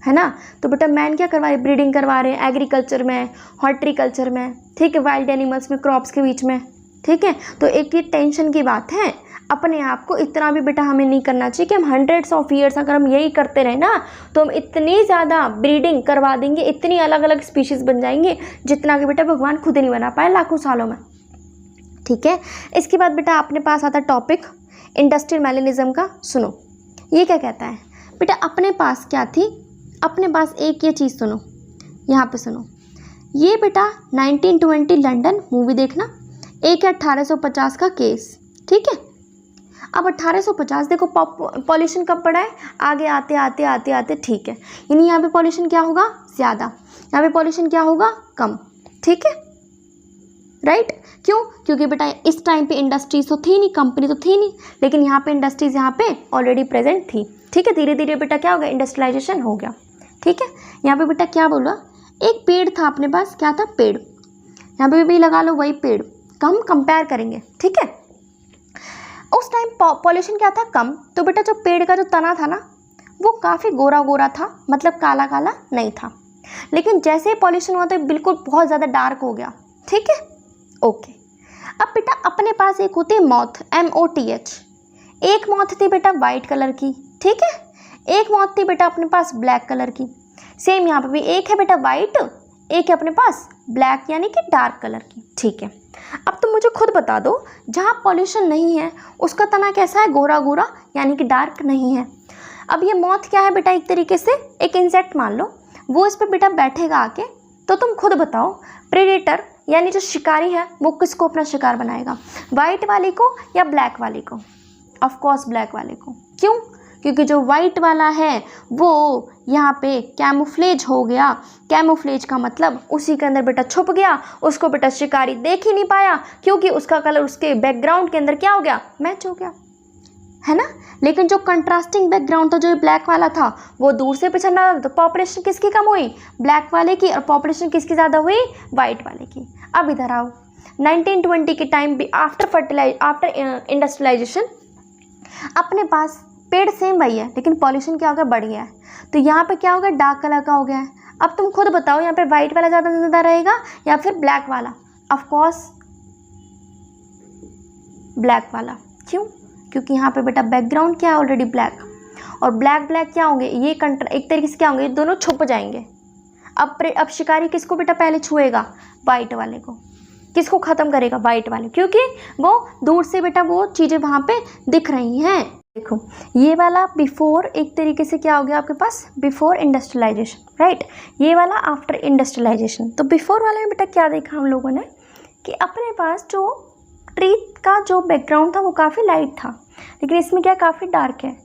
है ना। तो बेटा मैन क्या करवा रहे, ब्रीडिंग करवा रहे हैं एग्रीकल्चर में, हॉर्टिकल्चर में, ठीक है, वाइल्ड एनिमल्स में, क्रॉप्स के बीच में, ठीक है। तो एक ये टेंशन की बात है, अपने आप को इतना भी बेटा हमें नहीं करना चाहिए कि हम हंड्रेड्स ऑफ ईयर्स अगर हम यही करते रहे ना, तो हम इतनी ज़्यादा ब्रीडिंग करवा देंगे, इतनी अलग अलग स्पीशीज़ बन जाएंगे, जितना कि बेटा भगवान खुद ही नहीं बना पाए लाखों सालों में। ठीक है, इसके बाद बेटा अपने पास आता टॉपिक इंडस्ट्रियल मेलेनिज्म का। सुनो ये क्या कहता है बेटा, अपने पास क्या थी, अपने पास एक ये चीज़ सुनो, यहाँ पे सुनो, ये बेटा 1920 लंदन मूवी देखना, एक है 1850 का केस, ठीक है। अब 1850 देखो पॉल्यूशन कब पड़ा है, आगे आते आते आते आते, ठीक है, यानी यहाँ पे पॉल्यूशन क्या होगा, ज़्यादा, यहाँ पे पॉल्यूशन क्या होगा, कम, ठीक है, राइट। क्यों, क्योंकि बेटा इस टाइम पे इंडस्ट्रीज तो थी नहीं, कंपनी तो थी नहीं, लेकिन यहाँ पे इंडस्ट्रीज यहाँ पे ऑलरेडी प्रेजेंट थी, ठीक है। धीरे धीरे बेटा क्या हो गया, इंडस्ट्रियलाइजेशन हो गया, ठीक है। यहाँ पे बेटा क्या बोला, एक पेड़ था अपने पास, क्या था, पेड़, यहाँ पे भी लगा लो वही पेड़, हम कंपेयर करेंगे, ठीक है। उस टाइम पॉल्यूशन क्या था, कम, तो बेटा जो पेड़ का जो तना था ना, वो काफ़ी गोरा गोरा था, मतलब काला काला नहीं था। लेकिन जैसे पॉल्यूशन हुआ तो बिल्कुल बहुत ज़्यादा डार्क हो गया, ठीक है, ओके। अब बेटा अपने पास एक होती है मॉथ, MOTH, एक मॉथ थी बेटा वाइट कलर की, ठीक है, एक मॉथ थी बेटा अपने पास ब्लैक कलर की। सेम यहाँ पे भी एक है बेटा वाइट, एक है अपने पास ब्लैक यानी कि डार्क कलर की, ठीक है। अब तुम मुझे खुद बता दो, जहाँ पॉल्यूशन नहीं है उसका तना कैसा है, गोरा गोरा यानी कि डार्क नहीं है। अब ये मॉथ क्या है बेटा, एक तरीके से एक इंसेक्ट मान लो, वो इस पर बेटा बैठेगा आके, तो तुम खुद बताओ प्रेडेटर यानी जो शिकारी है वो किसको अपना शिकार बनाएगा, वाइट वाले को या ब्लैक वाले को, ऑफ कोर्स ब्लैक वाले को। क्यों, क्योंकि जो वाइट वाला है वो यहाँ पे कैमोफ्लेज हो गया, कैमोफ्लेज का मतलब उसी के अंदर बेटा छुप गया, उसको बेटा शिकारी देख ही नहीं पाया, क्योंकि उसका कलर उसके बैकग्राउंड के अंदर क्या हो गया, मैच हो गया, है ना। लेकिन जो कंट्रास्टिंग बैकग्राउंड था, जो ब्लैक वाला था, वो दूर से पीछे ना, तो पॉपुलेशन किसकी कम हुई, ब्लैक वाले की, और पॉपुलेशन किसकी ज़्यादा हुई, वाइट वाले की। अब इधर आओ, 1920 के टाइम भी आफ्टर इंडस्ट्रियलाइजेशन अपने पास पेड़ सेम वही है, लेकिन पॉल्यूशन क्या हो गया, बढ़ गया है। तो यहाँ पे क्या हो गया, डार्क कलर का हो गया है। अब तुम खुद बताओ यहाँ पे वाइट वाला ज़्यादा रहेगा या फिर ब्लैक वाला? ऑफ कोर्स ब्लैक वाला। क्यों? क्योंकि यहाँ पे बेटा बैकग्राउंड क्या है, ऑलरेडी ब्लैक, और ब्लैक क्या होंगे, ये एक तरीके से क्या होंगे, ये दोनों छुप जाएंगे। अब शिकारी किसको बेटा पहले छुएगा, वाइट वाले को। किसको ख़त्म करेगा, वाइट वाले, क्योंकि वो दूर से बेटा वो चीज़ें वहाँ पे दिख रही हैं। देखो ये वाला बिफोर, एक तरीके से क्या हो गया आपके पास, बिफोर इंडस्ट्रियलाइजेशन, राइट। ये वाला आफ्टर इंडस्ट्रियलाइजेशन। तो बिफोर वाले में बेटा क्या देखा हम लोगों ने कि अपने पास जो ट्री का जो बैकग्राउंड था वो काफ़ी लाइट था, लेकिन इसमें क्या काफ़ी डार्क है,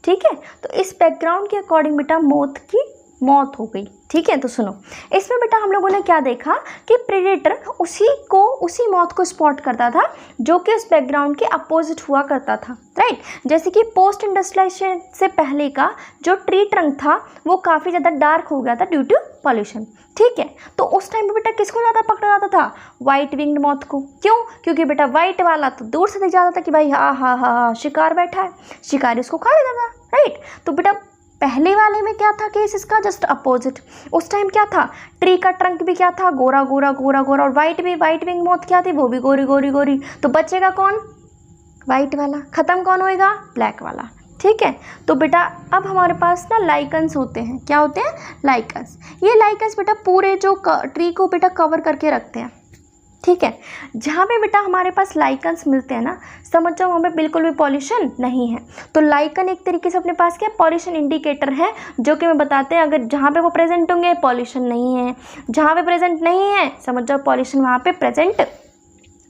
ठीक है। तो इस बैकग्राउंड के अकॉर्डिंग बेटा मौत हो गई, ठीक है। तो सुनो, इसमें बेटा हम लोगों ने क्या देखा कि प्रेडेटर उसी मौत को स्पॉट करता था जो कि उस बैकग्राउंड के अपोजिट हुआ करता था, राइट। जैसे कि पोस्ट इंडस्ट्रियलाइजेशन से पहले का जो ट्री ट्रंक था वो काफ़ी ज़्यादा डार्क हो गया था ड्यू टू पॉल्यूशन, ठीक है। तो उस टाइम पे बेटा किसको ज़्यादा पकड़ा जाता था, वाइट विंग्ड मौत को। क्यों? क्योंकि बेटा वाइट वाला तो दूर से दिख जाता था कि भाई हाँ शिकार बैठा है, शिकारी उसको खा लेता था, राइट। तो बेटा पहले वाले में क्या था केस इसका, जस्ट अपोजिट। उस टाइम क्या था, ट्री का ट्रंक भी क्या था, गोरा गोरा, और वाइट विंग मौत क्या थी, वो भी गोरी गोरी। तो बचेगा कौन, वाइट वाला। ख़त्म कौन होएगा, ब्लैक वाला, ठीक है। तो बेटा अब हमारे पास ना लाइकन्स होते हैं। क्या होते हैं, लाइकन्स। ये लाइकन्स बेटा पूरे जो ट्री को बेटा कवर करके रखते हैं, ठीक है। जहाँ पे बेटा हमारे पास लाइकन्स मिलते हैं ना, समझ जाओ वहाँ पे बिल्कुल भी पॉल्यूशन नहीं है। तो लाइकन एक तरीके से अपने पास क्या पॉल्यूशन इंडिकेटर है, जो कि मैं बताते हैं अगर जहाँ पे वो प्रेजेंट होंगे पॉल्यूशन नहीं है, जहाँ पे प्रेजेंट नहीं है समझ जाओ पॉल्यूशन वहाँ पे प्रेजेंट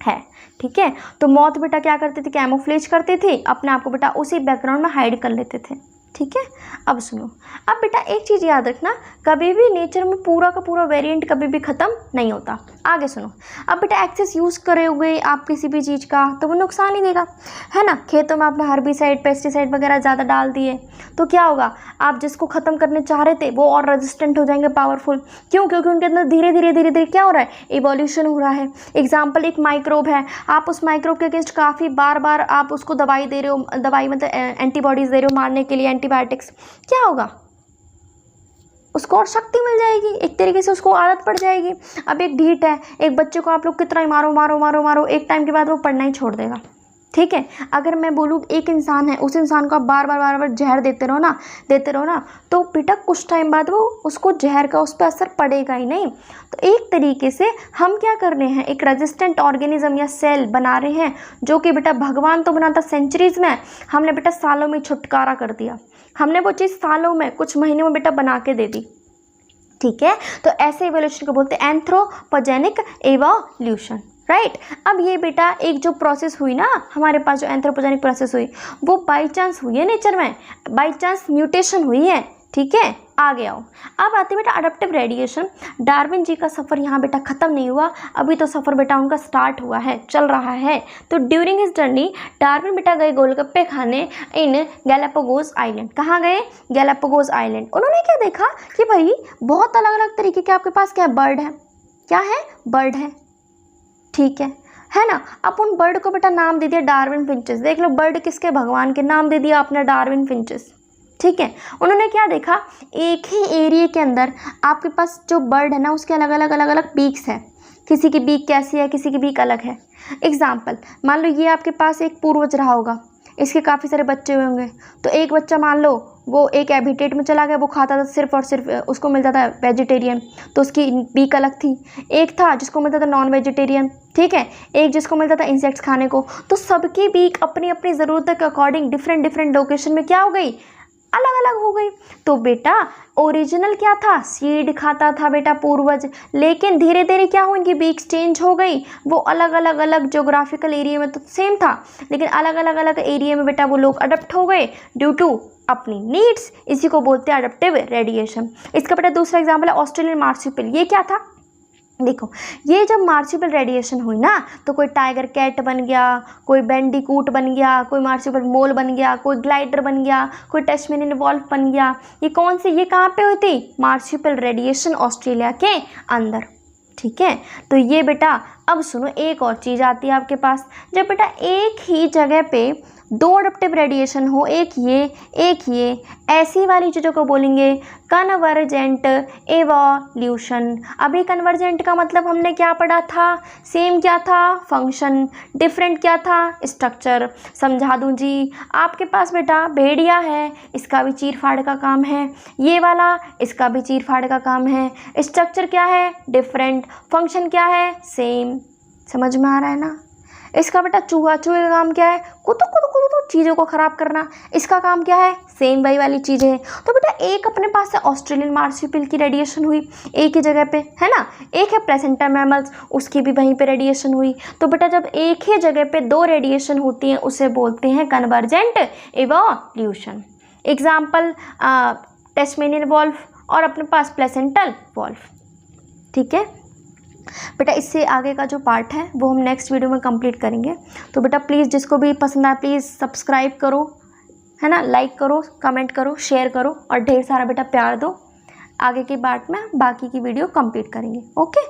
है, ठीक है। तो मौत बेटा क्या करती थी, कैमोफ्लेज करती थी, अपने आप को बेटा उसी बैकग्राउंड में हाइड कर लेते थे, ठीक है। अब सुनो, अब बेटा एक चीज़ याद रखना, कभी भी नेचर में पूरा का पूरा वेरिएंट कभी भी ख़त्म नहीं होता। आगे सुनो, अब बेटा एक्सेस यूज़ करोगे आप किसी भी चीज़ का तो वो नुकसान ही देगा, है ना। खेतों में आपने हर्बिसाइड पेस्टिसाइड वगैरह ज़्यादा डाल दिए तो क्या होगा, आप जिसको ख़त्म करने चाह रहे थे वो और रेजिस्टेंट हो जाएंगे, पावरफुल। क्यों? क्योंकि उनके अंदर धीरे धीरे क्या हो रहा है, इवोल्यूशन हो रहा है। एग्जाम्पल, एक माइक्रोब है, आप उस माइक्रोब के अगेंस्ट काफ़ी बार आप उसको दवाई दे रहे हो, दवाई मतलब एंटीबॉडीज़ दे रहे हो मारने के लिए, एंटीबायोटिक्स, क्या होगा, उसको और शक्ति मिल जाएगी, एक तरीके से उसको आदत पड़ जाएगी। अब एक ढीठ है, एक बच्चे को आप लोग कितना ही मारो, एक टाइम के बाद वो पढ़ना ही छोड़ देगा, ठीक है। अगर मैं बोलूँ एक इंसान है, उस इंसान को आप बार बार जहर देते रहो ना, तो बेटा कुछ टाइम बाद वो उसको जहर का उस पर असर पड़ेगा ही नहीं। तो एक तरीके से हम क्या कर रहे हैं, एक रेजिस्टेंट ऑर्गेनिज्म या सेल बना रहे हैं, जो कि बेटा भगवान तो बनाता सेंचुरीज में, हमने बेटा सालों में छुटकारा कर दिया। हमने वो चीज़ सालों में, कुछ महीनों में बेटा बना के दे दी, ठीक है। तो ऐसे इवोल्यूशन को बोलते हैं एंथ्रोपोजेनिक इवोल्यूशन, राइट। अब ये बेटा एक जो प्रोसेस हुई ना हमारे पास, जो एंथ्रोपोजेनिक प्रोसेस हुई वो बाई चांस हुई है नेचर में, बाई चांस म्यूटेशन हुई है, ठीक है। आगे आओ, अब आते बेटा अडप्टिव रेडिएशन। डार्विन जी का सफ़र यहाँ बेटा ख़त्म नहीं हुआ, अभी तो सफ़र बेटा उनका स्टार्ट हुआ है, चल रहा है। तो ड्यूरिंग हिज जर्नी डार्विन बेटा गए गोलगप्पे खाने इन गैलापागोस आइलैंड। कहाँ गए, गैलापागोस आइलैंड। उन्होंने क्या देखा कि भाई बहुत अलग अलग तरीके के आपके पास क्या बर्ड है, क्या है, बर्ड है, ठीक है ना। अब उन बर्ड को बेटा नाम दे दिया डार्विन फिंचेस। देख लो, बर्ड किसके, भगवान के, नाम दे दिया आपने डार्विन फिंचेस, ठीक है। उन्होंने क्या देखा, एक ही एरिया के अंदर आपके पास जो बर्ड है ना उसके अलग अलग बीक्स है, किसी की बीक कैसी है, किसी की बीक अलग है। एग्जाम्पल, मान लो ये आपके पास एक पूर्वज रहा होगा, इसके काफ़ी सारे बच्चे हुए होंगे, तो एक बच्चा मान लो वो एक हैबिटेट में चला गया, वो खाता था सिर्फ और सिर्फ, उसको मिलता था वेजिटेरियन, तो उसकी बीक अलग थी। एक था जिसको मिलता था नॉन वेजिटेरियन, ठीक है, एक जिसको मिलता था इंसेक्ट्स खाने को। तो सबकी बीक अपनी अपनी ज़रूरत के अकॉर्डिंग डिफरेंट लोकेशन में क्या हो गई, अलग अलग हो गई। तो बेटा ओरिजिनल क्या था, सीड खाता था बेटा पूर्वज, लेकिन धीरे धीरे क्या हुई, इनकी बीक्स चेंज हो गई। वो अलग अलग ज्योग्राफिकल एरिया में तो सेम था, लेकिन अलग एरिया में बेटा वो लोग अडप्ट हो गए ड्यू टू अपनी नीड्स। इसी को बोलते हैं अडप्टिव रेडिएशन। इसका बेटा दूसरा एग्जाम्पल है ऑस्ट्रेलियन मार्supial। ये क्या था, देखो ये जब मार्supial रेडिएशन हुई ना, तो कोई टाइगर कैट बन गया, कोई बैंडिकूट बन गया, कोई मार्supial मोल बन गया, कोई ग्लाइडर बन गया, कोई टैस्मेनियन वॉल्फ बन गया। ये कौन सी, ये कहाँ पे हुई थी, मार्supial रेडिएशन ऑस्ट्रेलिया के अंदर, ठीक है। तो ये बेटा अब सुनो, एक और चीज़ आती है आपके पास, जब बेटा एक ही जगह पे दो अडप्टिव रेडिएशन हो, एक ये, ऐसी वाली चीज़ों को बोलेंगे कन्वर्जेंट एवोल्यूशन। अभी कन्वर्जेंट का मतलब हमने क्या पढ़ा था? सेम क्या था? फंक्शन। डिफरेंट क्या था? स्ट्रक्चर। समझा दूं जी, आपके पास बेटा भेड़िया है, इसका भी चीर फाड़ का काम है, ये वाला इसका भी चीर फाड़ का काम है। स्ट्रक्चर क्या है? डिफरेंट। फंक्शन क्या है? सेम। समझ में आ रहा है ना? इसका बेटा चूहे का काम क्या है? कुतु कुतु कुतु चीज़ों को ख़राब करना। इसका काम क्या है? सेम वही वाली चीज़ है। तो बेटा एक अपने पास है ऑस्ट्रेलियन मार्supial की रेडिएशन हुई एक ही जगह पे, है ना। एक है प्लेसेंटा मैमल्स, उसकी भी वहीं पे रेडिएशन हुई। तो बेटा जब एक ही जगह पे दो रेडिएशन होती हैं उसे बोलते हैं convergent evolution. Example Tasmanian wolf और अपने पास प्लेसेंटल वॉल्फ। ठीक है बेटा, इससे आगे का जो पार्ट है वो हम नेक्स्ट वीडियो में कंप्लीट करेंगे। तो बेटा प्लीज़ जिसको भी पसंद आए प्लीज़ सब्सक्राइब करो, है ना, लाइक करो, कमेंट करो, शेयर करो और ढेर सारा बेटा प्यार दो। आगे के पार्ट में बाकी की वीडियो कंप्लीट करेंगे। ओके।